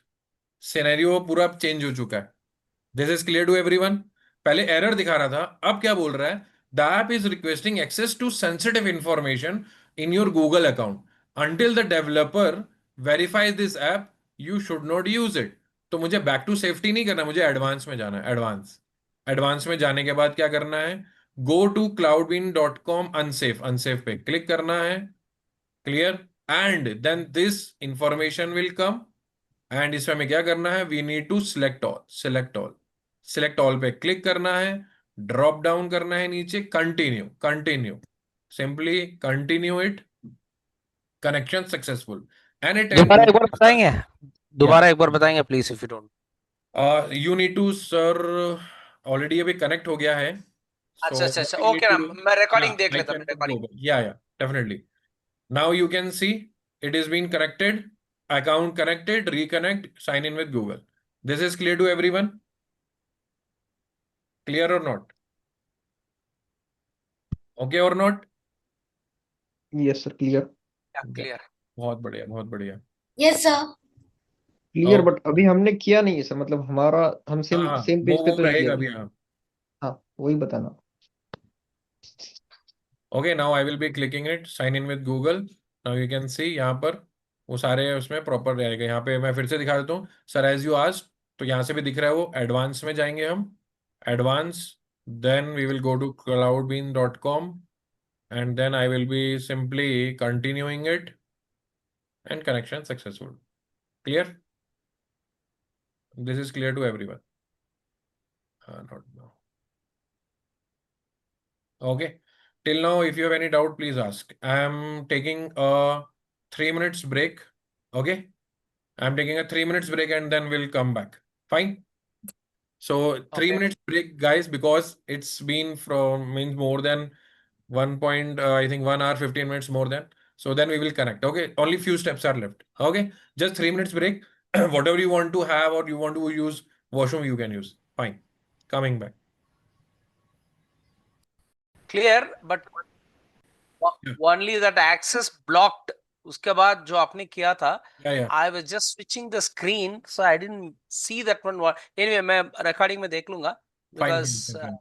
Scenario पूरा change हो चुका है। This is clear to everyone? पहले error दिखा रहा था, अब क्या बोल रहा है? The app is requesting access to sensitive information in your Google account, until the developer verifies this app you should not use it. तो मुझे बैक टू सेफ्टी नहीं करना, मुझे एडवांस में जाना है। एडवांस में जाने के बाद क्या करना है? Go to cloudbean.com unsafe, unsafe पे क्लिक करना है। Clear? And then this information will come, and इसमें हमें क्या करना है? We need to select all, select all पे क्लिक करना है, ड्रॉप डाउन करना है नीचे, continue, simply continue it, connection successful, and it दोबारा एक बार encoded बताएंगे, yeah. दोबारा एक बार बताएंगे please if you don't. You need to sir already अभी connect हो गया है, so अच्छा अच्छा what अच्छा, you need ओके to ना, do, मैं yeah, रिकॉर्डिंग देख I लेता हूँ, can put recording. global, yeah, definitely. Now you can see it is being connected, account connected, reconnect, sign in with Google. This is clear to everyone? Clear or not? Okay or not? Yes, sir. Clear. Clear. बहुत बढ़िया, बहुत बढ़िया. Yes, sir. Clear, Okay. but अभी हमने किया नहीं है sir, मतलब हमारा हम सेम हाँ, सेम पेज पे वो तो नहीं रहेगा गए. अभी. हाँ. हाँ, वही बताना. Okay, now I will be clicking it, sign in with Google. Now you can see यहाँ पर वो सारे उसमें प्रॉपर रहेगा. यहाँ पे मैं फिर से दिखा देता हूँ सर, एज यू आस्क्ड, तो यहाँ से भी दिख रहा है. वो एडवांस में जाएंगे हम, advance, then we will go to cloudbean.com and then I will be simply continuing it and connection successful. Clear? This is clear to everyone. Not now. Okay. Till now, if you have any doubt, please ask. I am taking a 3 minutes break. Okay. I'm taking a 3 minutes break and then we'll come back. Fine. So 3 Okay. minutes break, guys, because it's been from means more than I think 1 hour 15 minutes more than. So then we will connect. Okay. Only few steps are left. Okay. Just 3 minutes break. Whatever you want to have or you want to use washroom, you can use. Fine. Coming back. Clear, but Yeah. Only that access blocked. उसके बाद जो आपने किया था, Yeah. Yeah. I was just switching the screen, so I didn't see that one. Anyway, मैं recording में देख लूंगा, Fine. because Fine, fine.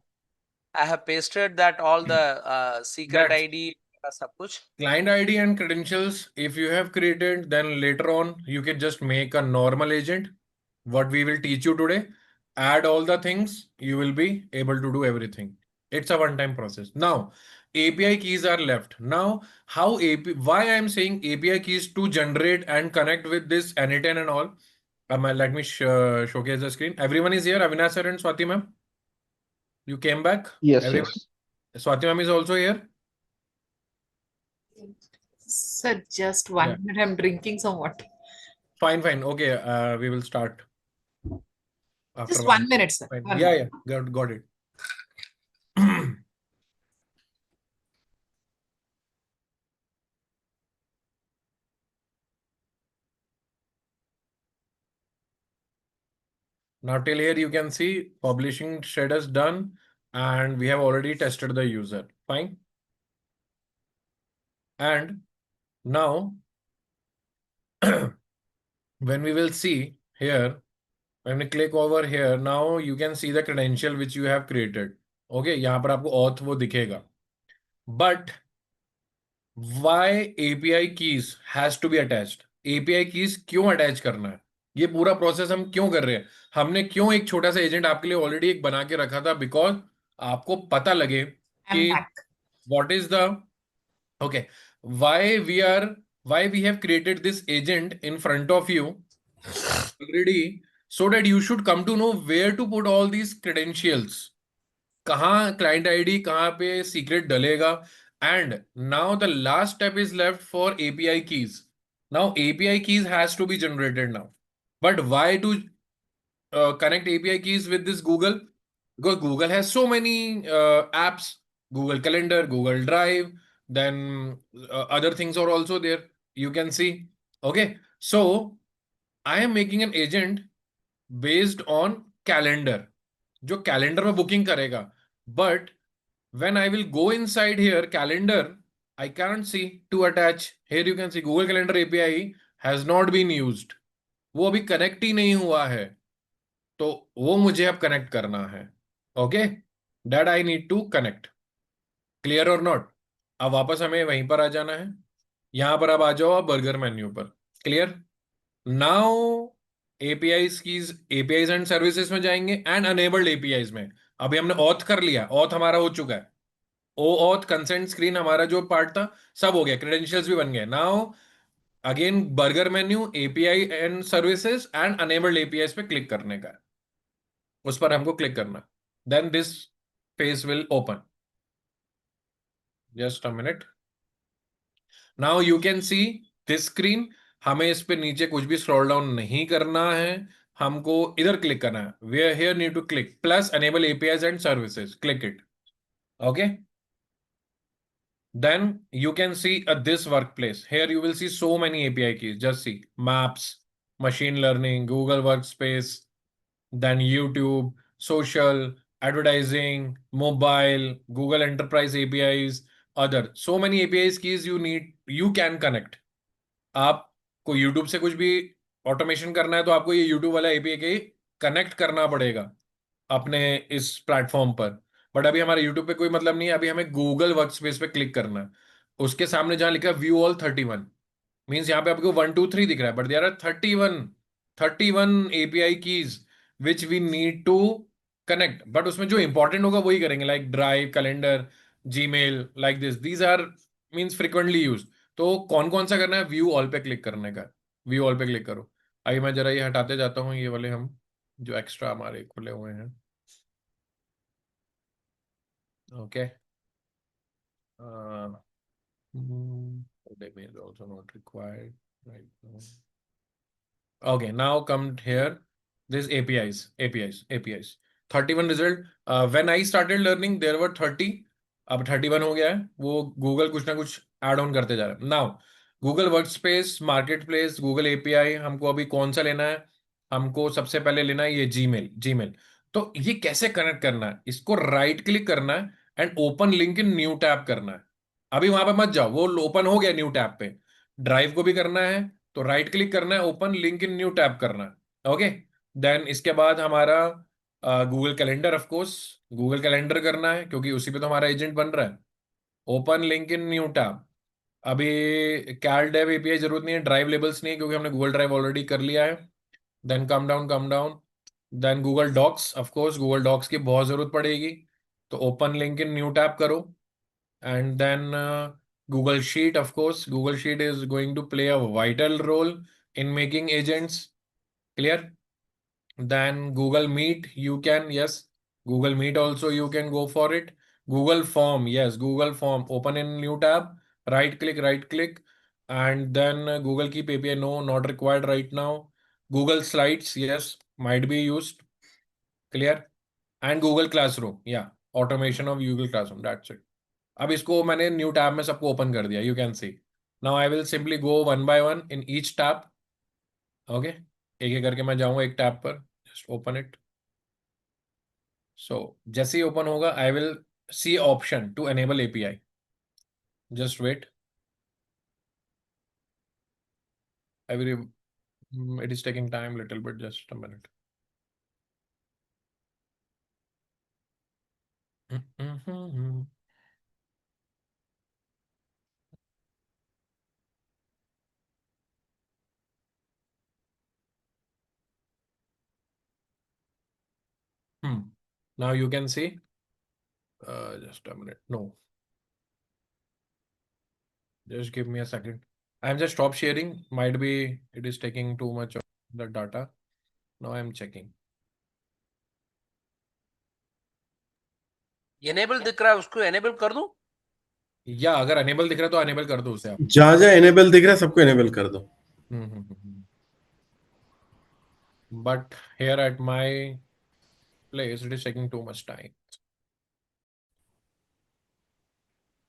I have pasted that all the secret That's ID सब कुछ. client ID and credentials. If you have created, then later on you can just make a normal agent. What we will teach you today, add all the things, you will be able to do everything. It's a one-time process. Now, API keys are left. Now, why I am saying API keys to generate and connect with this N10 and all. Let me showcase the screen. Everyone is here. Avinash sir and Swati ma'am. You came back. Yes, Everyone. yes. Swati ma'am is also here. Sir, just 1 minute. I'm drinking some water. Fine, fine. Okay, we will start after Just 1 minute. 1 minute, sir. Fine. 1 Yeah, minute. yeah, got it. Now till here you can see publishing status done and we have already tested the user. Fine. And now when we will see here, when we click over here, now you can see the credential which you have created. Okay, यहाँ पर आपको auth वो दिखेगा. But why API keys has to be attached? API keys क्यों attach करना है? ये पूरा प्रोसेस हम क्यों कर रहे हैं? हमने क्यों एक छोटा सा एजेंट आपके लिए ऑलरेडी एक बना के रखा था, बिकॉज आपको पता लगे I'm कि back. what is the okay, why we have created this agent in front of you already, so that you should come to know where to put all these credentials. कहाँ client ID, कहाँ पे secret डलेगा. And now the last step is left for API keys. Now API keys has to be generated now. But why to connect API keys with this Google? Because Google has so many apps, Google Calendar, Google Drive, then other things are also there. You can see. Okay. So I am making an agent based on calendar, जो calendar में booking करेगा. But when I will go inside here, calendar, I can't see to attach. Here you can see Google Calendar API has not been used. वो अभी connect ही नहीं हुआ है. तो वो मुझे अब connect करना है. Okay? That I need to connect. Clear or not? अब वापस हमें वहीं पर आ जाना है. यहां पर अब आ जाओ आप बर्गर मेन्यू पर. Clear? Now APIs and services में जाएंगे एंड अनेबल्ड APIs में. अभी हमने ऑथ कर लिया, ऑथ हमारा हो चुका है. ओ ऑथ कंसेंट स्क्रीन हमारा जो पार्ट था सब हो गया, क्रेडेंशियल्स भी बन गए. Now again burger menu, API and services and enabled APIs पे क्लिक करने का, उस पर हमको क्लिक करना. Then this page will open. Just a minute. Now you can see this screen, हमें इस पे नीचे कुछ भी स्क्रॉल डाउन नहीं करना है, हमको इधर क्लिक करना है, we here need to click plus enable APIs and services, click it. Okay, then you can see this workplace. Here you will see so many API keys. Just see maps, machine learning, Google Workspace, then YouTube, social, advertising, mobile, Google Enterprise APIs, other. So many APIs keys you can connect. आपको YouTube से कुछ भी automation करना है तो आपको ये YouTube वाला API के कनेक्ट करना पड़ेगा अपने इस प्लेटफॉर्म पर. बट अभी हमारे यूट्यूब पे कोई मतलब नहीं है, अभी हमें गूगल वर्कस्पेस पे क्लिक करना है. उसके सामने जहां लिखा है व्यू ऑल 31 मीन्स यहाँ पे आपको 1 2 3 दिख रहा है, but there are 31 API keys which we need to connect. But उसमें जो इंपॉर्टेंट होगा वही करेंगे, like drive, calendar, Gmail, like this, these are means frequently use. तो कौन कौन सा करना है, व्यू ऑल पे क्लिक करने का. व्यू ऑल पे क्लिक करो. आइए मैं जरा ये हटाते जाता हूँ, ये वाले हम जो एक्स्ट्रा हमारे खुले हुए हैं. Okay. Uh, Database also not required right now. Okay, now come here. This APIs. 31 result. When I started learning, there were 30. अब 31 हो गया है. वो Google कुछ ना कुछ add on करते जा रहा है. Now, Google Workspace, Marketplace, Google API, हमको अभी कौन सा लेना है? हमको सबसे पहले लेना है ये Gmail. तो ये कैसे कनेक्ट करना है? इसको राइट क्लिक करना है and open link in new tab करना है. अभी वहां पे मत जाओ, वो ओपन हो गया न्यू टैब पे. ड्राइव को भी करना है तो राइट क्लिक करना है, open link in new tab करना है. ओके, देन इसके बाद हमारा Google calendar, of course Google calendar करना है क्योंकि उसी पे तो हमारा एजेंट बन रहा है. Open link in new tab. अभी कैल डेव एपीआई जरूरत नहीं है, ड्राइव लेबल्स नहीं है क्योंकि हमने गूगल ड्राइव ऑलरेडी कर लिया है. Then come down. Then Google Docs, of course Google Docs की बहुत जरूरत पड़ेगी, तो open link in new tab करो. And then Google Sheet, of course, Google Sheet is going to play a vital role in making agents. Clear? Then Google Meet, yes, Google Meet also you can go for it. Google Form, yes, Google Form, open in new tab, right click, and then Google Keep API, no, not required right now. Google Slides, yes, might be used. Clear? And Google Classroom, yeah, automation of Google Classroom, that's it. अब इसको मैंने new tab में सबको open कर दिया. You can C now I will simply go one by one in each tab. Okay, एक एक करके मैं जाऊंगा एक टैब पर. Just open it. सो जैसे ही ओपन होगा I will see option to enable API. Just wait, it is taking time little bit, just a minute. Now you can see. Just a minute. No. Just give me a second. I'm just stop sharing. Might be it is taking too much of the data. Now I'm checking. Enable दिख रहा है, उसको enable कर दूं? या अगर enable दिख रहा है तो अनेबल कर दो उसे आप. जहां जहां एनेबल दिख रहा है सबको एनेबल कर दो. But here at my place, it is taking too much time.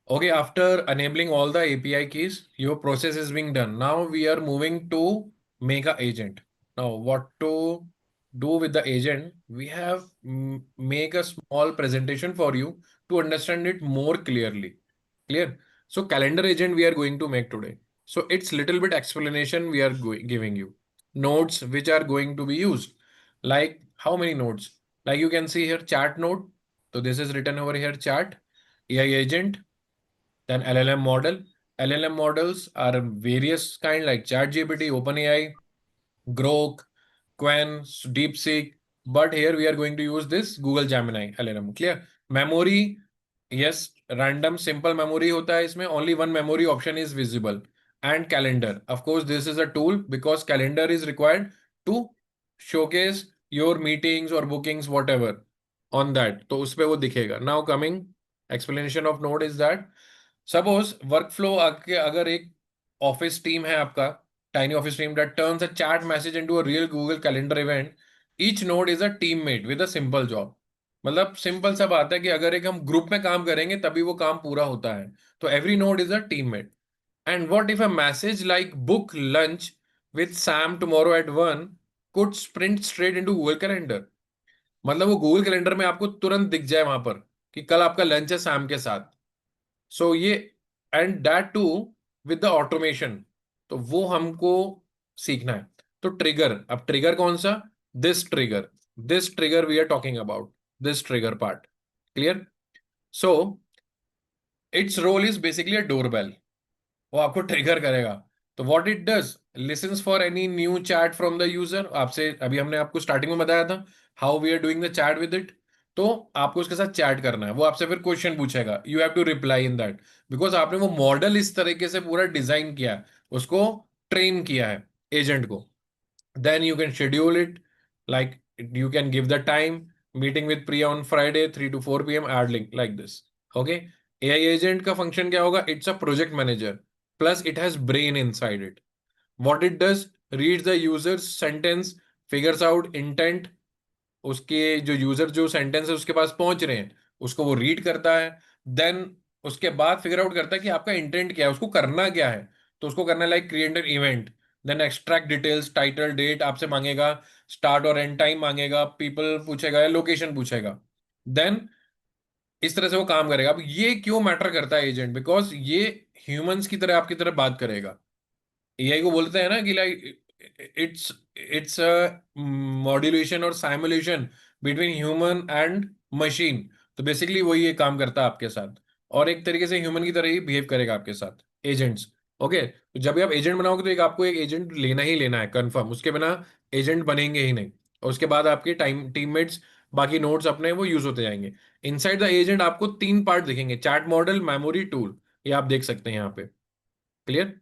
Okay, after enabling all the API keys, your process is being done. Now we are moving to make a agent. Now what to do with the agent? We have make a small presentation for you to understand it more clearly. Clear? So calendar agent we are going to make today. So it's little bit explanation we are giving you. Nodes which are going to be used. Like how many nodes? Like you can see here chat node. So this is written over here chat, AI agent, then LLM model. LLM models are various kind like ChatGPT, OpenAI, Grok, Qwen, DeepSeek. But here we are going to use this Google Gemini LLM. Clear? Memory, yes, random simple memory hota hai isme. Only one memory option is visible. And calendar. Of course, this is a tool because calendar is required to showcase your meetings or bookings, whatever on that. तो उस पे वो दिखेगा. Now coming explanation of node is that suppose workflow अगर एक office team है आपका, tiny office team that turns a chat message into a real Google Calendar event. Each node is a teammate with a simple job. मतलब simple सा बात है कि अगर एक हम ग्रुप में काम करेंगे तभी वो काम पूरा होता है. तो every node is a teammate. And what if a message like book lunch with Sam tomorrow at 1 could sprint straight into Google Calendar? मतलब वो गूगल कैलेंडर में आपको तुरंत दिख जाए वहां पर कि कल आपका लंच है सैम के साथ. सो ये and that to with the automation. तो वो हमको सीखना है. तो ट्रिगर, अब ट्रिगर कौन सा? This trigger we are talking about, this trigger part. Clear? So it's role is basically a doorbell. वो आपको ट्रिगर करेगा. तो what it does, listens for any new chat from the user. आपसे अभी हमने आपको स्टार्टिंग में बताया था how we are doing the chat with it. तो आपको उसके साथ चैट करना है. वो आपसे फिर क्वेश्चन पूछेगा, you have to reply in that, because आपने वो मॉडल इस तरीके से पूरा डिजाइन किया है, उसको ट्रेन किया है एजेंट को. Then you can schedule it, like you can give the time, meeting with Priya on Friday 3 to 4 p.m. add link like this. Okay. AI agent का function क्या होगा? It's a project manager plus it has brain inside it. What it does, reads the user's sentence, figures out intent. उसके जो user जो sentence है उसके पास पहुंच रहे हैं उसको वो रीड करता है. देन उसके बाद फिगर आउट करता है कि आपका इंटेंट क्या है, उसको करना क्या है. तो उसको करना है like create an event, then extract details, title, date आपसे मांगेगा, स्टार्ट और एंड टाइम मांगेगा, पीपल पूछेगा या लोकेशन पूछेगा. देन इस तरह से वो काम करेगा. अब ये क्यों मैटर करता है एजेंट? बिकॉज ये ह्यूमंस की तरह आपकी तरह बात करेगा. एआई को बोलते हैं ना कि लाइक इट्स मॉड्यूलेशन और simulation between human and machine. तो बेसिकली वही ये काम करता है आपके साथ, और एक तरीके से ह्यूमन की तरह ही बिहेव करेगा आपके साथ एजेंट्स. ओके. तो जब भी आप एजेंट बनाओगे तो एक आपको एक एजेंट लेना ही लेना है कंफर्म, उसके बिना एजेंट बनेंगे ही नहीं. और उसके बाद आपके टीममेट्स बाकी नोड्स अपने वो यूज होते जाएंगे. इनसाइड द एजेंट आपको 3 पार्ट दिखेंगे, चैट मॉडल, मेमोरी, टूल. ये आप देख सकते हैं यहाँ पे. Clear?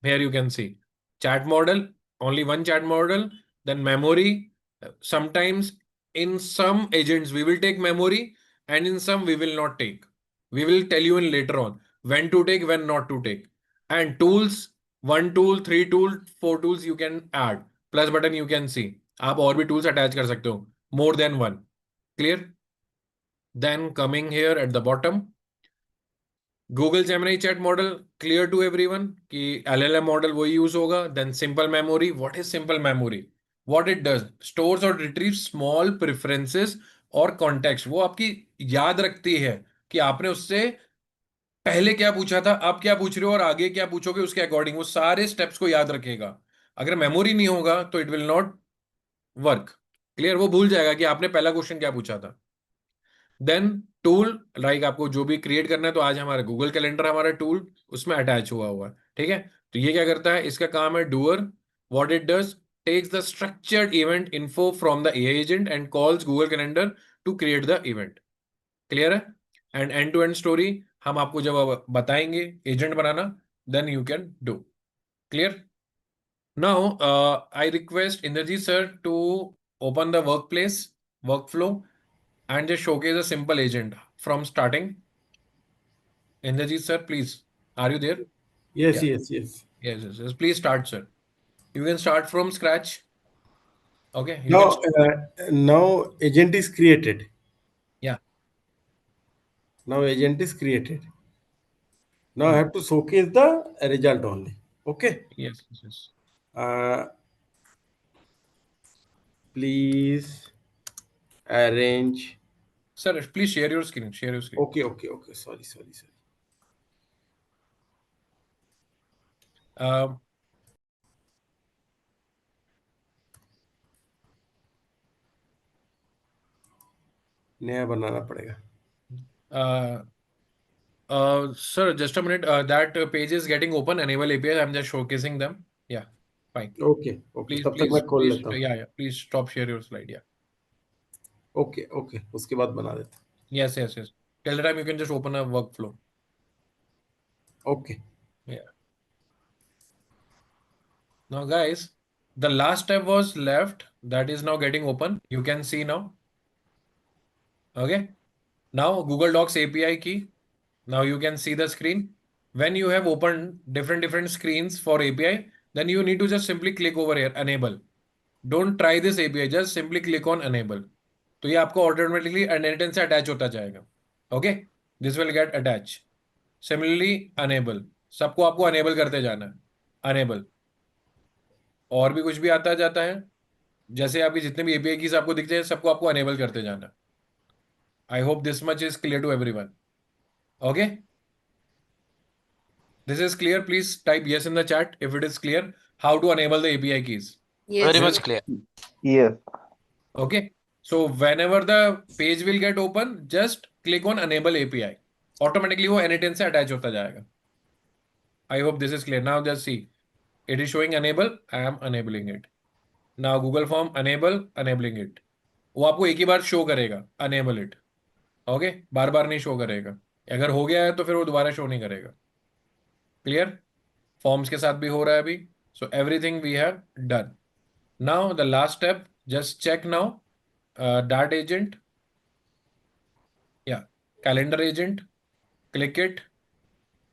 Here you can see chat model, only one chat model, then memory. Sometimes in some agents we will take memory and in some we will not take. We will tell you in later on when to take, when not to take. And tools, 1 tool, 3 tool, 4 tools you can add. Plus button you can see. आप और भी tools attach कर सकते हो, more than one. Clear? Then coming here at the bottom, Google Gemini chat model, clear to everyone कि LLM model वही use होगा. Then simple memory. What is simple memory? What it does, stores और retrieve small preferences और context. वो आपकी याद रखती है कि आपने उससे पहले क्या पूछा था, आप क्या पूछ रहे हो और आगे क्या पूछोगे, उसके अकॉर्डिंग वो सारे स्टेप्स को याद रखेगा. अगर मेमोरी नहीं होगा तो it will not work. Clear? वो भूल जाएगा कि आपने पहला क्वेश्चन क्या पूछा था. देन टूल, लाइक आपको जो भी क्रिएट करना है, तो आज हमारा गूगल कैलेंडर हमारा टूल उसमें अटैच हुआ हुआ है. ठीक है. तो ये क्या करता है, इसका काम है doer. What it does, takes the structured event info from the AI agent and calls Google Calendar to create the event. Clear है? And end to end story हम आपको जब बताएंगे एजेंट बनाना, then you can do. Clear? Now I request Indrajit sir to open the workplace workflow and just showcase a simple agent from starting. Indrajit sir, please, are you there? Yes, Yeah. yes, yes. Yes. Please start, sir. You can start from scratch. Okay. You Now, can. now agent is created. Yeah. Now agent is created. Now I have to showcase the result only. Okay. Yes. Uh, please arrange. Sir, please share your screen. Okay. Sorry. नया बनाना पड़ेगा. Sir, just a minute. That page is getting open. Enable API. I'm just showcasing them. Yeah. Fine. Okay. Please, तब तक मैं खोल लेता हूँ. Yeah. Please stop share your slide. Yeah. Okay. उसके बाद बना देता हूँ. Yes. Till the time you can just open a workflow. Okay. Yeah. Now, guys, the last step was left. That is now getting open. You can see now. Okay. Now, Google Docs API key. Now you can see the screen. when you have opened different screens for API, then you need to just simply click over here, enable. Don't try this API, just simply click on enable. तो ये आपको automatically N10 से attach होता जाएगा. Okay, this will get attach. Similarly enable, सबको आपको enable करते जाना है. अनेबल. और भी कुछ भी आता जाता है, जैसे आपकी जितने भी एपीआई कीज आपको दिखते हैं सबको आपको अनेबल करते जाना. I hope this much is clear to everyone. Okay, this is clear. Please type yes in the chat if it is clear how to enable the API keys. Yes. Very much clear. Yes. Okay, so whenever the page will get open, just click on enable API. Automatically वो N10 से attach होता जाएगा. I hope this is clear. Now just see, it is showing enable. I am enabling it. Now Google Form enabling it. वो आपको एक ही बार show करेगा enable it. Okay, बार बार नहीं show करेगा. अगर हो गया है तो फिर वो दोबारा शो नहीं करेगा. क्लियर? फॉर्म्स के साथ भी हो रहा है अभी. So everything we have done. Now the last step, just check now dart agent या calendar agent. Click it.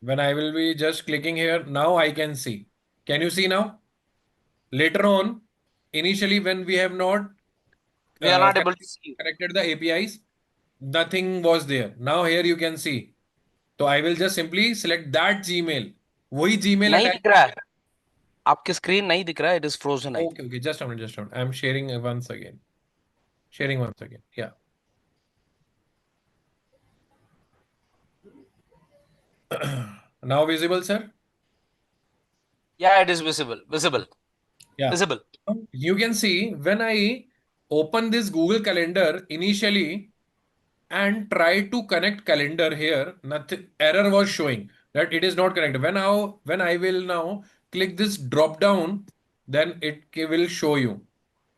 when I will be just clicking here, now I can see. Can you see now? Later on, initially when we have not We are not able to see. connected the APIs, nothing was there. Now here you can see. So I will just simply select that Gmail. वही Gmail नहीं attach. दिख रहा है, आपकी screen नहीं दिख रहा है. It is frozen. Okay, just a minute. I'm sharing once again. Yeah. Now visible, sir? Yeah, it is visible. Yeah. Visible. You can see when I open this Google Calendar initially and try to connect calendar here, nothing, error was showing that it is not connected. When I will now click this drop down, then it will show you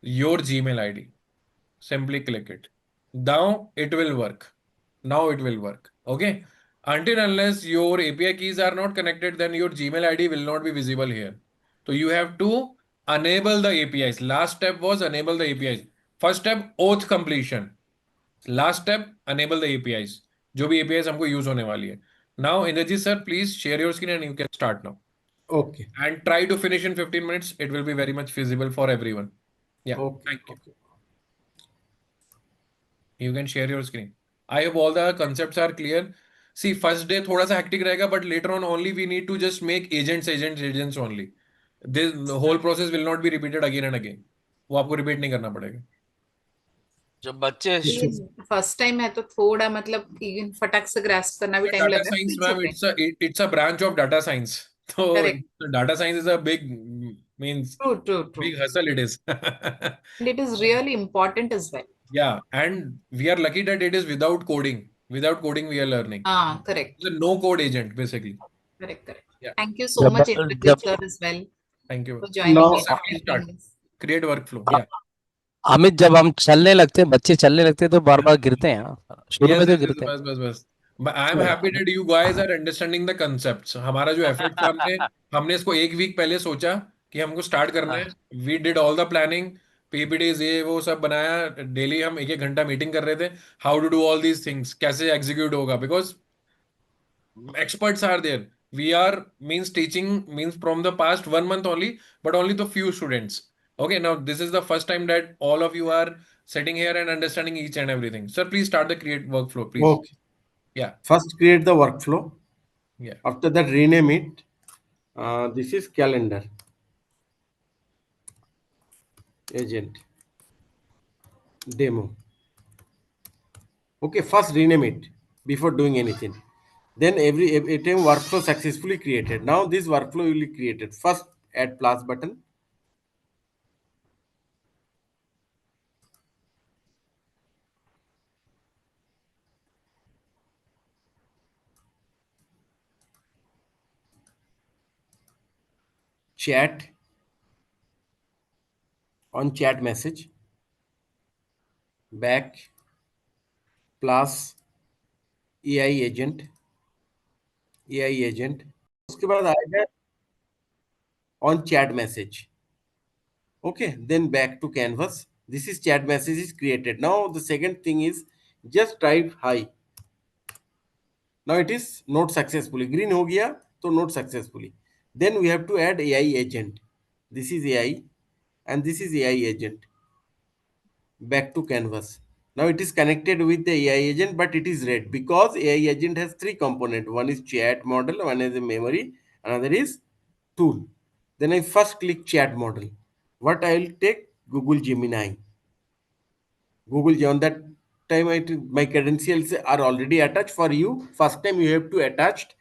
your Gmail ID. Simply click it. Now it will work. Okay. Until unless your API keys are not connected, then your Gmail ID will not be visible here. So you have to enable the APIs. Last step was enable the APIs. First step, auth completion. Last step, enable the APIs. जो भी APIs हमको use होने वाली है. Now, Indrajit sir, please share your screen and you can start now. Okay. And try to finish in 15 minutes. It will be very much feasible for everyone. Yeah. Okay. Thank you. You can share your screen. I hope all the concepts are clear. See, first day थोड़ा सा hectic रहेगा, but later on only we need to just make agents only. This the whole process will not be repeated again and again. वो आपको repeat नहीं करना पड़ेगा. जब बच्चे फर्स्ट टाइम है तो थोड़ा मतलब even फटाक से ग्रास्प करना भी टाइम Data लगेगा. science, It's ma'am, okay. it's a branch of data science. So Correct. data science is a big means True. big hustle it is. And it is really important as well. Yeah, and we are lucky that it is without coding. Without coding, we are learning. Correct. It's a no code agent basically. Correct. Yeah. Thank you so much, Indrajit sir, as well, Thank you. for joining Now- me. Please start. Create workflow. Yeah. Amit, जब हम चलने लगते हैं, बच्चे चलने लगते हैं तो बार बार गिरते हैं. शुरू में तो गिरते हैं. बस. But I am happy that you guys are understanding the concepts. हमारा जो एफर्ट था, हमने इसको एक वीक पहले सोचा कि हमको स्टार्ट करना है. We did all the planning, PPTs ये वो सब बनाया. डेली हम एक घंटा मीटिंग कर रहे थे. How to do all these things, कैसे एग्जीक्यूट होगा, because experts are there. We are teaching from the past 1 month only, but only the few students. Okay, now this is the first time that all of you are sitting here and understanding each and everything. Sir, please start the create workflow, please. Okay. Yeah. First, create the workflow. Yeah. After that, rename it. This is calendar agent demo. Okay, first rename it before doing anything. Then every time workflow successfully created. Now this workflow will be created. First, add plus button. Chat on chat message. Back plus AI agent. उसके बाद आएगा on chat message. Okay, then back to canvas. This is chat message is created. Now the second thing is just type hi. Now it is not successfully. Green हो गया So note successfully. Then we have to add AI agent. This is AI and this is AI agent. Back to canvas. Now it is connected with the AI agent, but it is red because AI agent has three components. One is chat model, one is a memory, another is tool. Then I first click chat model. What I will take? Google Gemini. Google on that time my credentials are already attached for you. First time you have to attached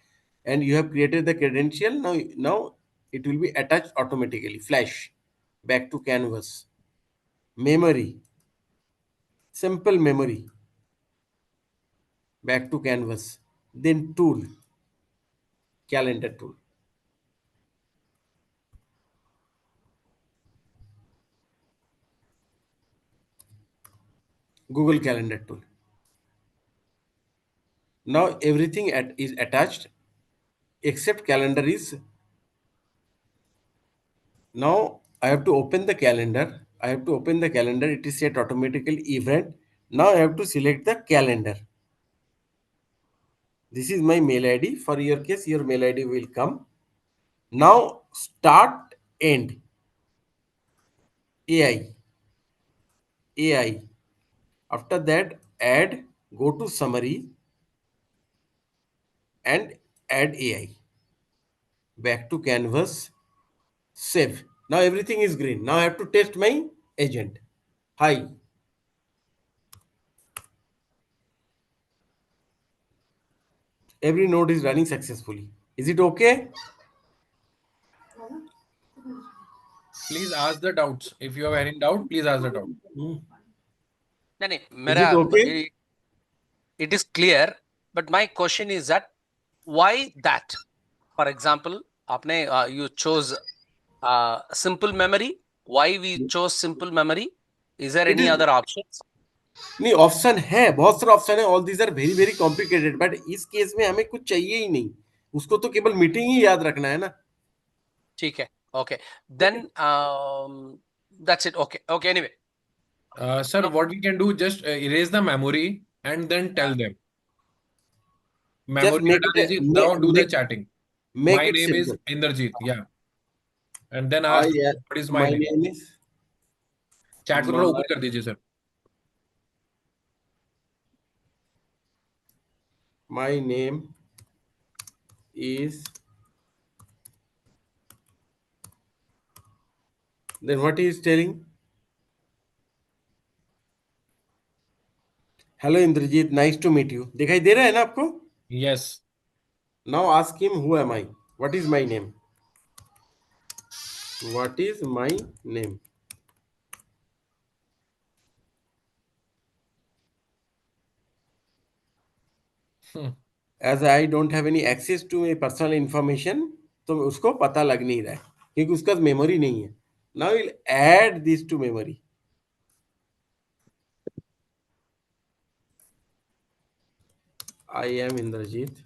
and you have created the credential. Now it will be attached automatically. Flash. Back to canvas. Memory. Simple memory. Back to canvas. Then tool. Calendar tool. Google Calendar tool. Now everything is attached except calendar is. Now I have to open the calendar. I have to open the calendar. It is set automatically event. Now I have to select the calendar. This is my mail ID. For your case, your mail ID will come. Now start end. AI. AI. After that, add, go to summary and add AI. Back to canvas. Save. Now everything is green. Now I have to test my agent. Hi. Every node is running successfully. Is it okay? Please ask the doubts. If you have any doubt, please ask the doubt. नहीं, Is मेरा it okay? it is clear, but my question is that why that? For example, आपने you chose simple memory. Why we chose simple memory? Is there It any is other options? नहीं option है बहुत सारे option है all these are very very complicated but इस case में हमें कुछ चाहिए ही नहीं उसको तो केवल मीटिंग ही याद रखना है ना ठीक है, okay. Then that's it. Okay. Anyway, Sir, no, what we can do, just erase the memory and then tell them. Just Memory हटा दीजिए. Now do the chatting. Make My it name is simple Inderjeet. Yeah. And then I ask what is my my name. Name is Chat को थोड़ा ऊपर कर दीजिए sir. My name is then what he is telling hello Inderjeet nice to meet you दिखाई दे रहा है ना आपको Yes. Now ask him who am I what is my name what is my name as I don't have any access to my personal information तो उसको पता लग नहीं रहा है क्योंकि उसका मेमोरी नहीं है now will add this to memory I am Inderjeet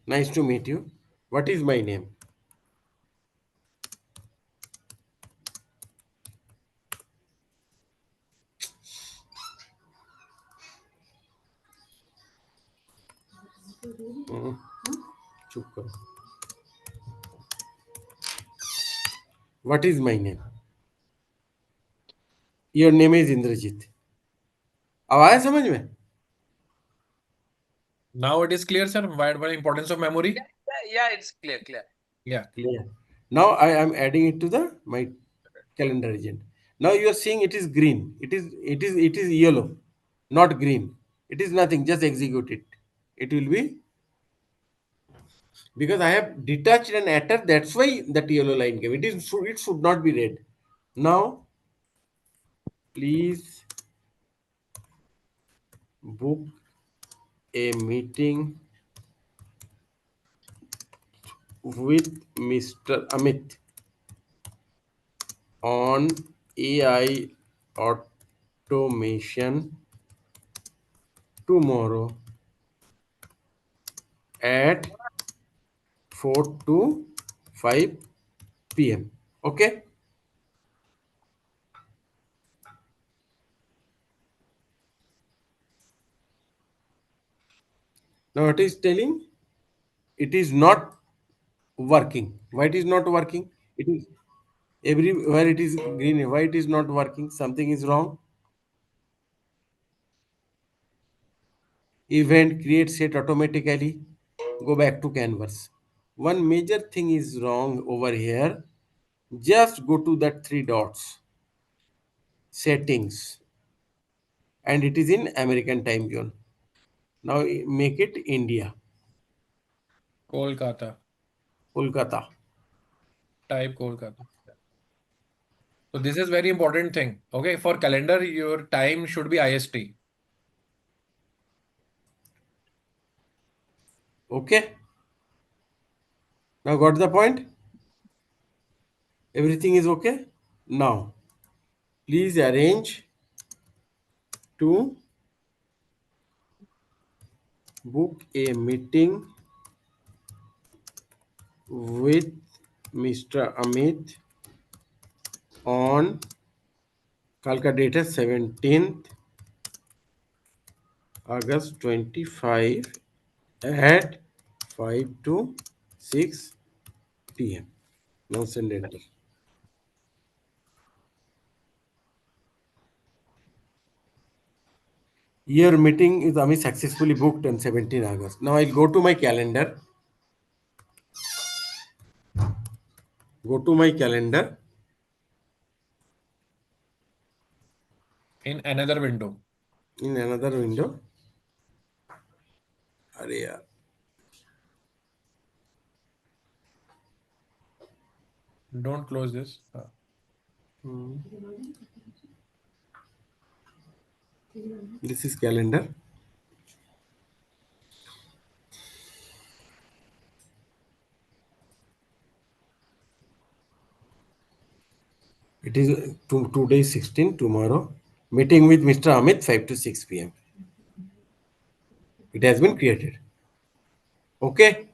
nice to meet you what is my name चुप करो what is my name your name is Inderjeet अब आया समझ में Now it is clear, sir. Why importance of memory? yeah, it's clear. Yeah. clear now I am adding it to the my calendar agent now you are seeing it is green it is yellow not green it is nothing just execute it will be because I have detached and attached that's why that yellow line came it should not be red now please book a meeting with Mr. Amit on AI automation tomorrow at 4 to 5 p.m. Okay. Now what is telling? It is not working. Why it is not working? It is everywhere it is green. Why it is not working? Something is wrong. Event create set automatically. Go back to canvas. One major thing is wrong over here. Just go to that three dots. Settings. And it is in American time zone. Now make it India. Kolkata. Kolkata. Type Kolkata. So this is very important thing. Okay, for calendar, your time should be IST. Okay. Now got the point? Everything is okay? Now, please arrange to book a meeting with Mr. Amit on Kalka data 17th August 25 at 5 to 6 p.m. Now send enter. Your meeting is Amit successfully booked on 17 August. Now I'll go to my calendar. Go to my calendar. In another window. In another window. अरे यार Don't close this. This is calendar. It is today 16, tomorrow. Meeting with Mr. Amit 5 to 6 p.m. It has been created. Okay?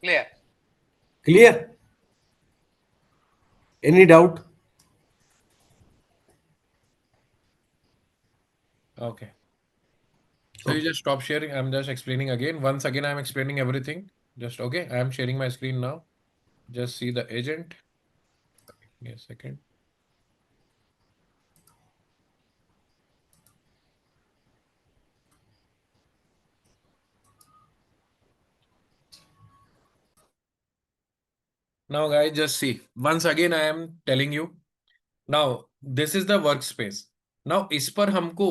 Clear. Clear? Any doubt? Okay. So you just stop sharing. I'm just explaining again. Once again, I'm explaining everything. Just okay. I'm sharing my screen now. Just see the agent. Give me a second. Now, guys, just see. Once again, I am telling you. Now, this is the workspace. Now, इस पर हमको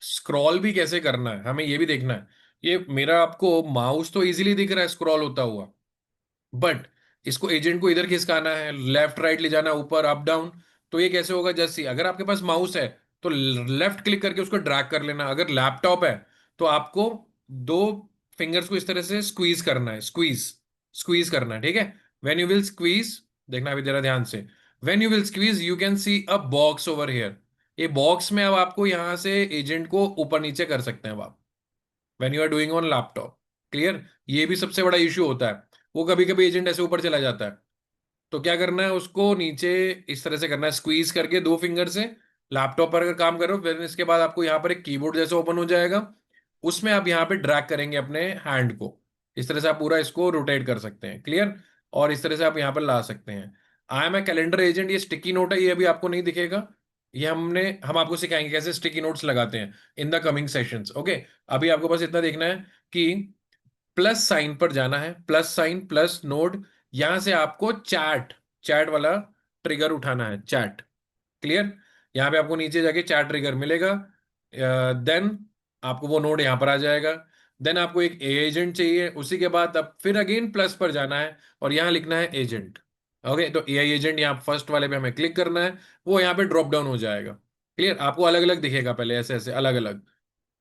scroll भी कैसे करना है, हमें ये भी देखना है. ये मेरा आपको माउस तो इजीली दिख रहा है स्क्रॉल होता हुआ, बट इसको एजेंट को इधर खिसकाना है, लेफ्ट राइट ले जाना है, ऊपर अप डाउन. तो ये कैसे होगा? जैसे अगर आपके पास माउस है तो लेफ्ट क्लिक करके उसको ड्रैग कर लेना. अगर लैपटॉप है तो आपको दो फिंगर्स को इस तरह से स्क्वीज करना है. स्क्वीज करना है, ठीक है. व्हेन यू विल स्क्वीज, देखना अभी जरा ध्यान से. When you will squeeze you can C a box over here. ये बॉक्स में अब आपको यहां से एजेंट को ऊपर नीचे कर सकते हैं आप when you are doing on laptop. Clear? ये भी सबसे बड़ा इश्यू होता है. वो कभी कभी एजेंट ऐसे ऊपर चला जाता है, तो क्या करना है, उसको नीचे इस तरह से करना है, स्क्वीज करके दो फिंगर से. लैपटॉप पर अगर काम कर रहे हो फिर इसके बाद आपको यहाँ पर एक कीबोर्ड जैसे ओपन हो जाएगा, उसमें आप यहाँ पे ड्रैग करेंगे अपने हैंड को. इस तरह से आप पूरा इसको रोटेट कर सकते हैं. क्लियर? और इस तरह से आप यहाँ पर ला सकते हैं. I am a calendar agent. ये स्टिकी नोट है, ये अभी आपको नहीं दिखेगा. ये हम आपको सिखाएंगे कैसे स्टिकी नोट्स लगाते हैं in the coming sessions. Okay, अभी आपको बस इतना देखना है कि प्लस साइन पर जाना है, प्लस साइन प्लस नोड. यहां से आपको चैट चैट वाला ट्रिगर उठाना है, चैट. क्लियर? यहां पे आपको नीचे जाके चैट ट्रिगर मिलेगा. देन आपको वो नोड यहां पर आ जाएगा. देन आपको एक एजेंट चाहिए. उसी के बाद अब फिर अगेन प्लस पर जाना है और यहां लिखना है एजेंट. ओके, तो एआई एजेंट यहाँ फर्स्ट वाले पे हमें क्लिक करना है, वो यहाँ पे ड्रॉप डाउन हो जाएगा. क्लियर? आपको अलग अलग दिखेगा पहले, ऐसे ऐसे अलग अलग.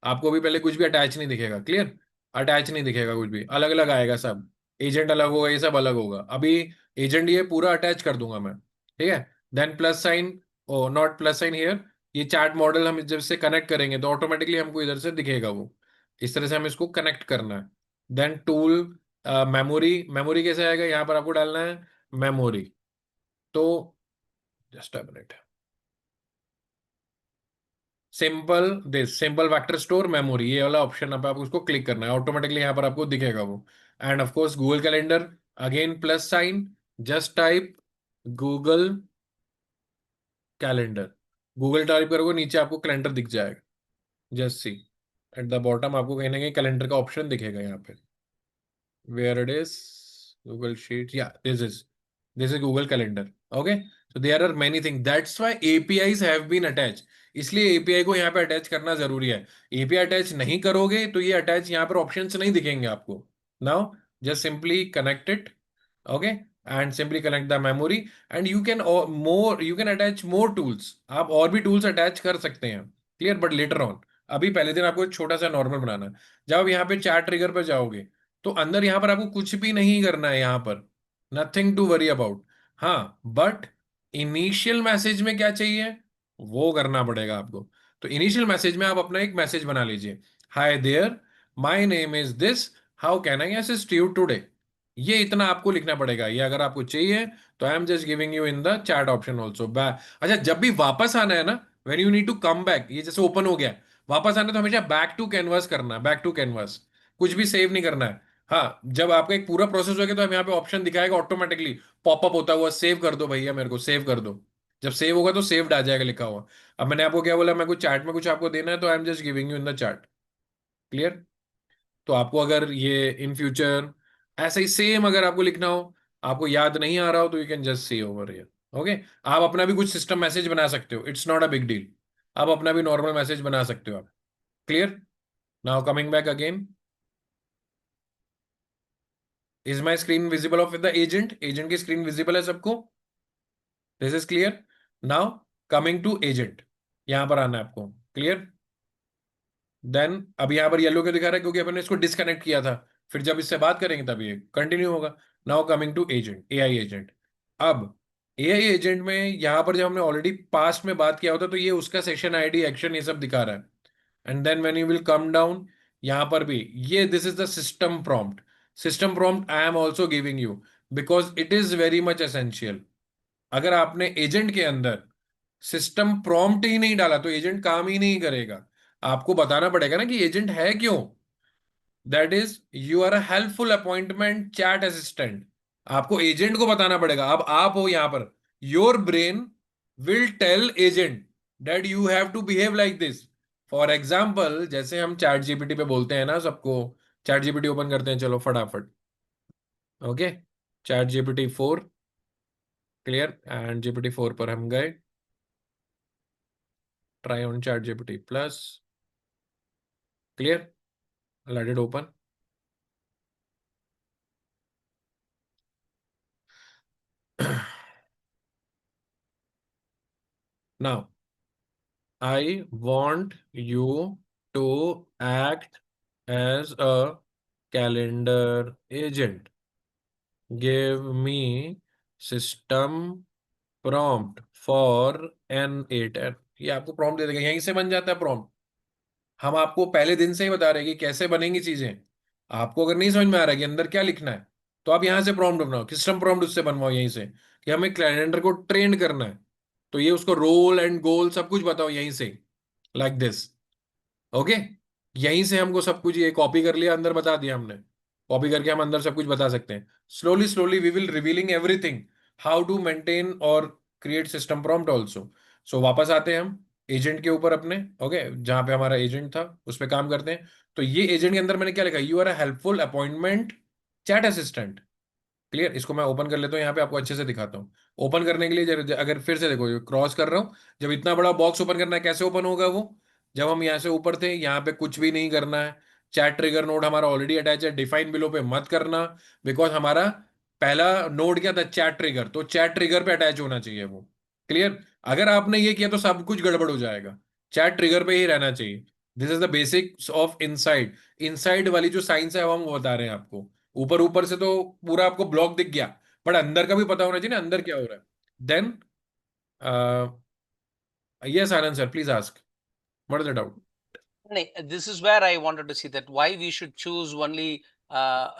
आपको भी पहले कुछ भी अटैच नहीं दिखेगा. क्लियर? अटैच नहीं दिखेगा कुछ भी, अलग अलग आएगा सब. एजेंट अलग होगा, ये सब अलग होगा. अभी एजेंट ये पूरा अटैच कर दूंगा मैं, ठीक है. Then plus sign, oh not plus sign here. ये चार्ट मॉडल हम जब से कनेक्ट करेंगे तो ऑटोमेटिकली हमको इधर से दिखेगा वो. इस तरह से हमें इसको कनेक्ट करना है. Then tool, memory. मेमोरी कैसे आएगा? यहाँ पर आपको डालना है मेमोरी. तो just a minute. Simple vector store memory, ये वाला ऑप्शन आप उसको क्लिक करना है, ऑटोमेटिकली यहाँ पर आपको दिखेगा वो। And of course Google calendar, again plus sign, just type Google calendar, Google type करोगे नीचे आपको कैलेंडर दिख जाएगा। Just see at the bottom आपको कहीं ना कहीं कैलेंडर का ऑप्शन दिखेगा यहाँ पे, where it is Google Sheets. Yeah, this is Google Calendar. Okay, so there are many things. That's why APIs have been attached. इसलिए API को यहाँ पे अटैच करना जरूरी है। API अटैच नहीं करोगे तो ये अटैच यहाँ पर ऑप्शंस नहीं दिखेंगे आपको। Now just simply connect it, okay, and simply connect the memory, and you can attach more tools. आप और भी tools अटैच कर सकते हैं, क्लियर, बट लेटर ऑन। अभी पहले दिन आपको एक छोटा सा नॉर्मल बनाना है। जब आप यहाँ पे चैट ट्रिगर पर जाओगे तो अंदर यहां पर आपको कुछ भी नहीं करना है, यहां पर नथिंग टू वरी अबाउट। हाँ, बट इनिशियल मैसेज में क्या चाहिए वो करना पड़ेगा आपको। तो इनिशियल मैसेज में आप अपना एक मैसेज बना लीजिए, hi there, my name is this, how can I assist you today. ये इतना आपको लिखना पड़ेगा। ये अगर आपको चाहिए तो I am just giving you in the chat option also. अच्छा, जब भी वापस आना है ना, when you need to come back, ये जैसे ओपन हो गया, वापस आना है तो हमेशा बैक टू कैनवास करना, बैक टू कैनवास, कुछ भी सेव नहीं करना है। हाँ, जब आपका एक पूरा प्रोसेस हो गया तो हम यहाँ पे ऑप्शन दिखाएगा, ऑटोमेटिकली पॉपअप होता हुआ, सेव कर दो भैया, मेरे को सेव कर दो। जब सेव होगा तो सेव्ड आ जाएगा लिखा हुआ। अब मैंने आपको क्या बोला, मैं कुछ चैट में कुछ आपको देना है तो I am just giving you in the chat, clear. तो आपको अगर ये इन फ्यूचर ऐसा ही सेम अगर आपको लिखना हो, आपको याद नहीं आ रहा हो, तो you can just see over here. Okay, आप अपना भी कुछ सिस्टम मैसेज बना सकते हो, it's not a big deal. आप अपना भी नॉर्मल मैसेज बना सकते हो आप, clear. Now coming back again, is my screen visible of the agent, agent की स्क्रीन विजिबल है सबको, this is clear. Now coming to agent, यहां पर आना है आपको, क्लियर। देन अब यहां पर येलो क्यों दिखा रहा है, क्योंकि अपन ने इसको डिस्कनेक्ट किया था, फिर जब इससे बात करेंगे तब ये कंटिन्यू होगा। Now coming to agent, AI agent. अब एआई एजेंट में यहां पर जब हमने ऑलरेडी पास्ट में बात किया होता तो ये उसका सेशन आईडी, एक्शन, ये सब दिखा रहा है। And then when you will come down, यहां पर भी ये this is the system prompt. System prompt I am also giving you because it is very much essential. अगर आपने एजेंट के अंदर सिस्टम प्रॉम्प्ट ही नहीं डाला तो एजेंट काम ही नहीं करेगा। आपको बताना पड़ेगा ना कि एजेंट है क्यों। That is you are a helpful appointment chat assistant. आपको एजेंट को बताना पड़ेगा। अब आप हो यहां पर, your brain will tell agent that you have to behave like this. For example, जैसे हम चैट जीपीटी पे बोलते हैं ना सबको, चैट जीपीटी ओपन करते हैं, चलो फटाफट। Okay, chat GPT 4, clear, and GPT 4 पर हम गए, try on chat GPT plus, clear, let it open. Now, I want you to act as a calendar agent. Give me system prompt for N8N. ये आपको prompt दे देगा, यहीं से बन जाता है प्रॉम्प्ट। हम आपको पहले दिन से ही बता रहे हैं कि कैसे बनेंगी चीजें। आपको अगर नहीं समझ में आ रहा है कि अंदर क्या लिखना है, तो आप यहां से प्रॉम्प्ट बनाओ, सिस्टम प्रॉम्प्ट उससे बनवाओ यहीं से, कि हमें कैलेंडर को ट्रेन करना है, तो ये उसको रोल एंड गोल सब कुछ बताओ यहीं से, लाइक दिस। ओके, यहीं से हमको सब कुछ ये कॉपी कर लिया, अंदर बता दिया हमने। कॉपी करके हम अंदर सब कुछ बता सकते हैं। Slowly slowly we will revealing everything, how to maintain और create system prompt also. So वापस आते हैं हम एजेंट के ऊपर अपने, ओके, जहां पे हमारा एजेंट था उस पर काम करते हैं। तो ये एजेंट के अंदर मैंने क्या लिखा, you are a helpful appointment chat assistant, clear. इसको मैं ओपन कर लेता हूँ, यहाँ पे आपको अच्छे से दिखाता हूँ। ओपन करने के लिए अगर फिर से देखो, क्रॉस कर रहा हूँ, जब इतना बड़ा बॉक्स ओपन करना है कैसे ओपन होगा वो, जब हम यहाँ से ऊपर थे, यहाँ पे कुछ भी नहीं करना है। चैट ट्रिगर नोड हमारा ऑलरेडी अटैच है, डिफाइन बिलो पे मत करना, बिकॉज हमारा पहला नोड क्या था, चैट ट्रिगर, तो चैट ट्रिगर पे अटैच होना चाहिए वो, क्लियर। अगर आपने ये किया तो सब कुछ गड़बड़ हो जाएगा, चैट ट्रिगर पे ही रहना चाहिए। This is the basics of inside. Inside वाली जो साइंस है वो हम बता रहे हैं आपको। ऊपर ऊपर से तो पूरा आपको ब्लॉक दिख गया, बट अंदर का भी पता होना चाहिए ना, अंदर क्या हो रहा है। Then yes Anand sir, please ask, what is the doubt. This is where I wanted to see that why we should choose only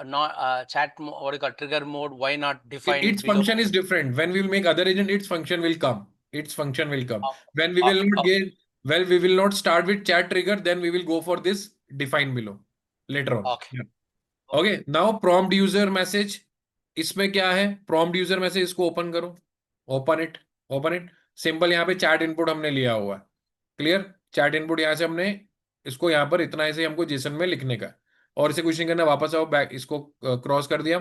not chat what do you call trigger mode. Why not define Its below? function is different. When we will make other agent, its function will come. Its function will come. Oh, When we will not okay. get Well, we will not start with chat trigger, then we will go for this define below later on. Okay. Yeah. Okay, now prompt user message. इसमें क्या है? prompt user message, इसको open करो. Open it. Simple यहाँ पे chat input हमने लिया हुआ है. क्लियर? चैट इनपुट यहाँ से हमने इसको यहाँ पर इतना ऐसे हमको जेसन में लिखने का, और इसे कुछ नहीं करना. वापस आओ बैक, इसको क्रॉस कर दिया.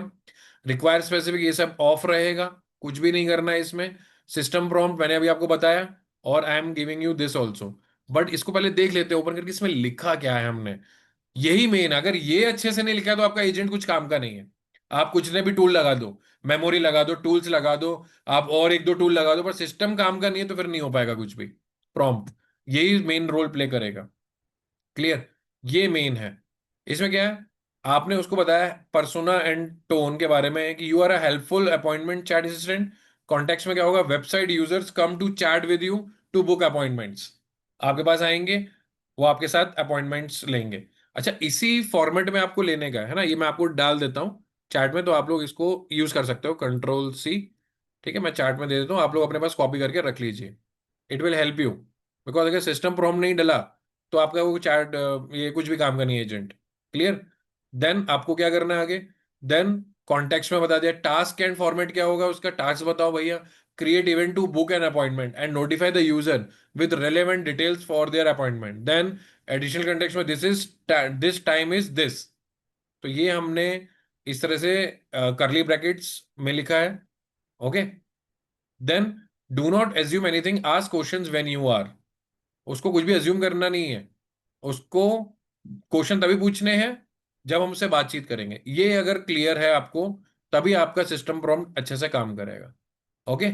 रिक्वायर स्पेसिफिक ये सब ऑफ रहेगा, कुछ भी नहीं करना है इसमें. सिस्टम प्रॉम्प्ट मैंने अभी आपको बताया, और I am giving you this also. But इसको पहले देख लेते हैं ओपन करके इसमें लिखा क्या है हमने. यही मेन, अगर ये अच्छे से नहीं लिखा तो आपका एजेंट कुछ काम का नहीं है. आप कुछ ने भी टूल लगा दो, मेमोरी लगा दो, टूल्स लगा दो, आप और एक दो टूल लगा दो, पर सिस्टम काम का नहीं है तो फिर नहीं हो पाएगा कुछ भी. प्रॉम्प्ट यही मेन रोल प्ले करेगा. क्लियर? ये मेन है. इसमें क्या है, आपने उसको बताया पर्सोना एंड टोन के बारे में कि you are a helpful appointment chat assistant. Context में क्या होगा, website users come to chat with you to book appointments. आपके पास आएंगे, वो आपके साथ अपॉइंटमेंट्स लेंगे. अच्छा, इसी फॉर्मेट में आपको लेने का है ना, ये मैं आपको डाल देता हूँ चैट में, तो आप लोग इसको यूज कर सकते हो. Ctrl+C. ठीक है, मैं चैट में दे देता हूँ, आप लोग अपने पास कॉपी करके रख लीजिए. It will help you, because अगर सिस्टम प्रॉम्प्ट नहीं डला तो आपका वो चैट ये कुछ भी काम का नहीं है एजेंट. क्लियर? देन आपको क्या करना है आगे. देन कॉन्टेक्स्ट में बता दिया. टास्क एंड फॉर्मेट क्या होगा उसका, टास्क बताओ भैया. Create event to book an appointment and notify the user with relevant details for their appointment. Then additional context में दिस टाइम इज दिस. तो ये हमने इस तरह से करली ब्रैकेट्स में लिखा है. Okay. Then do not assume anything, ask questions when you are. उसको कुछ भी एज्यूम करना नहीं है, उसको क्वेश्चन तभी पूछने हैं जब हम उससे बातचीत करेंगे. ये अगर क्लियर है आपको, तभी आपका सिस्टम प्रॉम्प्ट अच्छे से काम करेगा. ओके.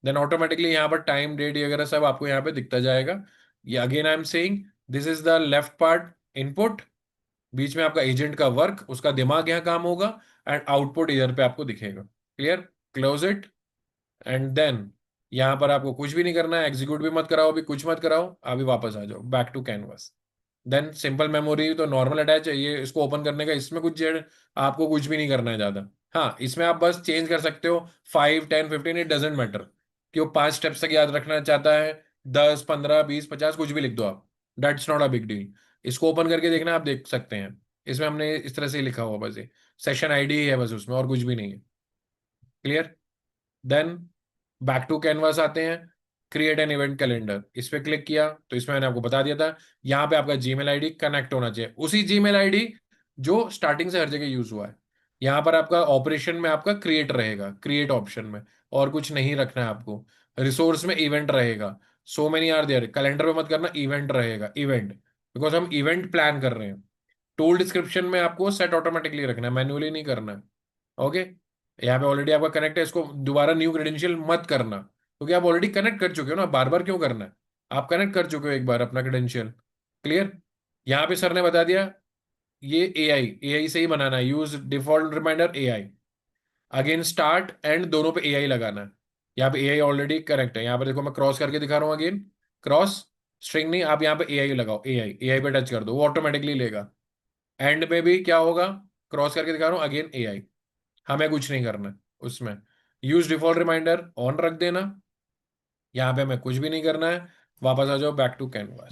देन ऑटोमेटिकली यहाँ पर टाइम डेट वगैरह सब आपको यहाँ पे दिखता जाएगा. ये again I am saying this is the left part input, बीच में आपका एजेंट का वर्क, उसका दिमाग यहाँ काम होगा, एंड आउटपुट इधर पे आपको दिखेगा. Clear? Close it. And then यहां पर आपको कुछ भी नहीं करना है, एग्जीक्यूट भी मत कराओ, अभी कुछ मत कराओ, अभी वापस आ जाओ back to canvas. Then simple memory तो नॉर्मल अटैच है, ये इसको ओपन करने का, इसमें कुछ आपको कुछ भी नहीं करना है ज्यादा. हाँ, इसमें आप बस चेंज कर सकते हो 5, 10, 15, इट डजेंट मैटर कि वो 5 स्टेप्स तक याद रखना चाहता है, 10, 15, 20, 50 कुछ भी लिख दो आप. That's not a big deal. इसको ओपन करके देखना, आप देख सकते हैं इसमें हमने इस तरह से लिखा हुआ, बस ये सेशन आईडी है बस उसमें, और कुछ भी नहीं है. Clear? Then back to canvas आते हैं. क्रिएट एन इवेंट कैलेंडर, इस पे क्लिक किया तो इसमें मैंने आपको बता दिया था, यहाँ पे आपका जीमेल आईडी कनेक्ट होना चाहिए, उसी जीमेल आईडी जो स्टार्टिंग से हर जगह यूज हुआ है. यहाँ पर आपका ऑपरेशन में आपका क्रिएट रहेगा, क्रिएट ऑप्शन में, और कुछ नहीं रखना है आपको. रिसोर्स में इवेंट रहेगा, so many are there. Calendar में मत करना, इवेंट रहेगा, इवेंट, बिकॉज हम इवेंट प्लान कर रहे हैं. टूल डिस्क्रिप्शन में आपको सेट ऑटोमेटिकली रखना है, मैन्युअली नहीं करना है. ओके. यहाँ पे ऑलरेडी आपका कनेक्ट है, इसको दोबारा न्यू क्रेडेंशियल मत करना, क्योंकि आप ऑलरेडी कनेक्ट कर चुके हो ना, बार बार क्यों करना है. आप कनेक्ट कर चुके हो एक बार अपना क्रेडेंशियल. क्लियर? यहाँ पे सर ने बता दिया ये एआई से ही बनाना है. Use default reminder AI. Again start and दोनों पे एआई लगाना है. यहाँ पे एआई ऑलरेडी कनेक्ट है. यहाँ पे देखो मैं क्रॉस करके दिखा रहा हूँ, अगेन क्रॉस, स्ट्रिंग नहीं, आप यहाँ पे एआई लगाओ, एआई पे टच कर दो, वो ऑटोमेटिकली लेगा. एंड में भी क्या होगा, क्रॉस करके दिखा रहा हूँ, अगेन एआई. हमें कुछ नहीं करना है उसमें. यूज डिफॉल्ट रिमाइंडर ऑन रख देना, यहाँ पे हमें कुछ भी नहीं करना है. वापस आ जाओ बैक टू कैनवास.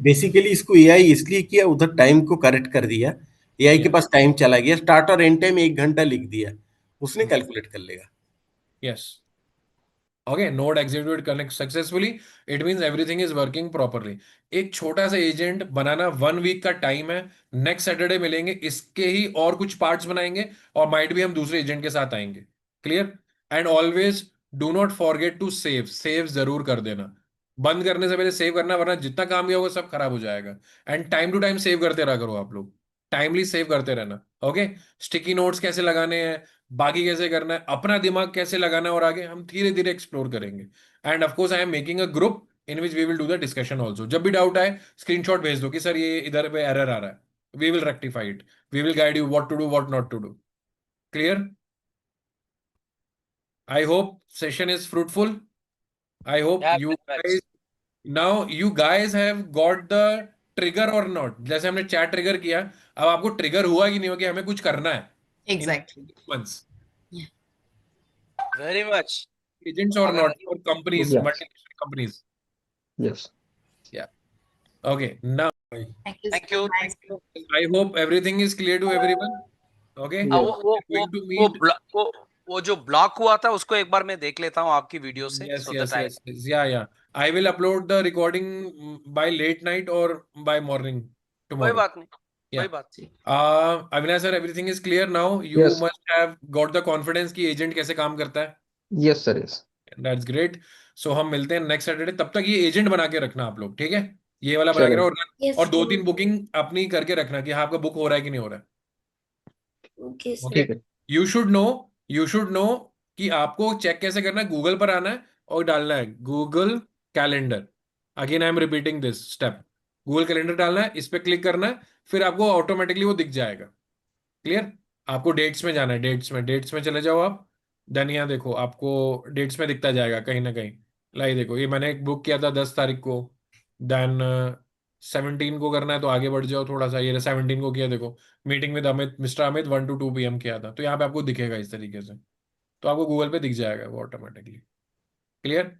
बेसिकली इसको एआई इसलिए किया, उधर टाइम को करेक्ट कर दिया. एआई के पास टाइम चला गया, स्टार्ट और एंड टाइम 1 घंटा लिख दिया, उसने कैलकुलेट कर लेगा. Yes. Okay. Node execute connect successfully, it means everything is working properly. एक छोटा सा एजेंट बनाना 1 वीक का टाइम है. नेक्स्ट सैटरडे मिलेंगे, इसके ही और कुछ पार्ट्स बनाएंगे, और माइट भी हम दूसरे एजेंट के साथ आएंगे. Clear? And always do not forget to save, save जरूर कर देना. बंद करने से पहले सेव करना, वरना जितना काम किया होगा सब खराब हो जाएगा. And time to time save करते रहा करो आप लोग, टाइमली सेव करते रहना. ओके. स्टिकी नोट्स कैसे लगाने हैं, बाकी कैसे करना है, अपना दिमाग कैसे लगाना है, और आगे हम धीरे धीरे एक्सप्लोर करेंगे. And of course I am making a group in which we will do the discussion also. जब भी डाउट आए स्क्रीनशॉट भेज दो कि सर ये इधर पे एरर आ रहा है, we will rectify it, we will guide you what to do what not to do. Clear? I hope session is fruitful. I hope Yeah, you very much. guys now you guys have got the trigger और not. जैसे हमने chat trigger किया, अब आपको trigger हुआ कि नहीं हुआ कि हमें कुछ करना है. Exactly. Months. Very much. Agents or अगर not, or companies, Yes. multinational companies. Yes. Okay, now Thank you Thank so you. much. Thank you. I hope everything is clear to everyone. Okay, Yes. we're going to meet. वो जो block हुआ था उसको एक बार मैं देख लेता हूँ आपकी वीडियो से Yes, so yes, that I yes. Yeah. I will upload the recording by late night or by morning कोई tomorrow. बात नहीं Yeah. कोई बात नहीं Avinash sir, everything is clear now. You Yes. must have got the confidence कि agent कैसे काम करता है. Yes, sir. Yes. That's great. So हम मिलते हैं नेक्स्ट सैटरडे. तब तक ये एजेंट बना के रखना आप लोग, ठीक है? ये वाला बना के चलेगा। रखो Yes, और दो sir. तीन बुकिंग अपनी करके रखना कि हाँ आपका बुक हो रहा है कि नहीं हो रहा है. Okay, sir. ठीक है। यू शुड नो कि आपको चेक कैसे करना है. गूगल पर आना है और डालना है Google calendar. Again I am repeating this step. Google calendar डालना है, इस पे क्लिक करना है, फिर आपको ऑटोमेटिकली वो दिख जाएगा. क्लियर? आपको डेट्स में जाना है. डेट्स में चले जाओ आप. देन यहाँ देखो आपको डेट्स में दिखता जाएगा कहीं ना कहीं. लाई देखो, ये मैंने एक बुक किया था 10 तारीख को. देन 17 को करना है तो आगे बढ़ जाओ थोड़ा सा. ये 17 को किया देखो. Meeting with Amit, mister Amit 1 to 2 PM किया था. तो यहाँ पे आपको दिखेगा इस तरीके से. तो आपको गूगल पे दिख जाएगा वो automatically. Clear?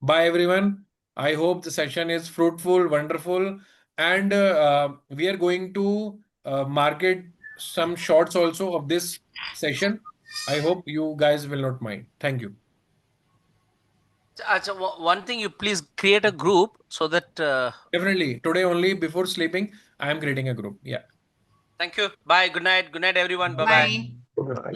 Bye everyone. I hope the session is fruitful, wonderful, and we are going to market some shots also of this session. I hope you guys will not mind. Thank you. अच्छा one thing you please create a group so that Definitely. Today only before sleeping, I am creating a group. Yeah. thank you bye good night everyone bye bye Bye.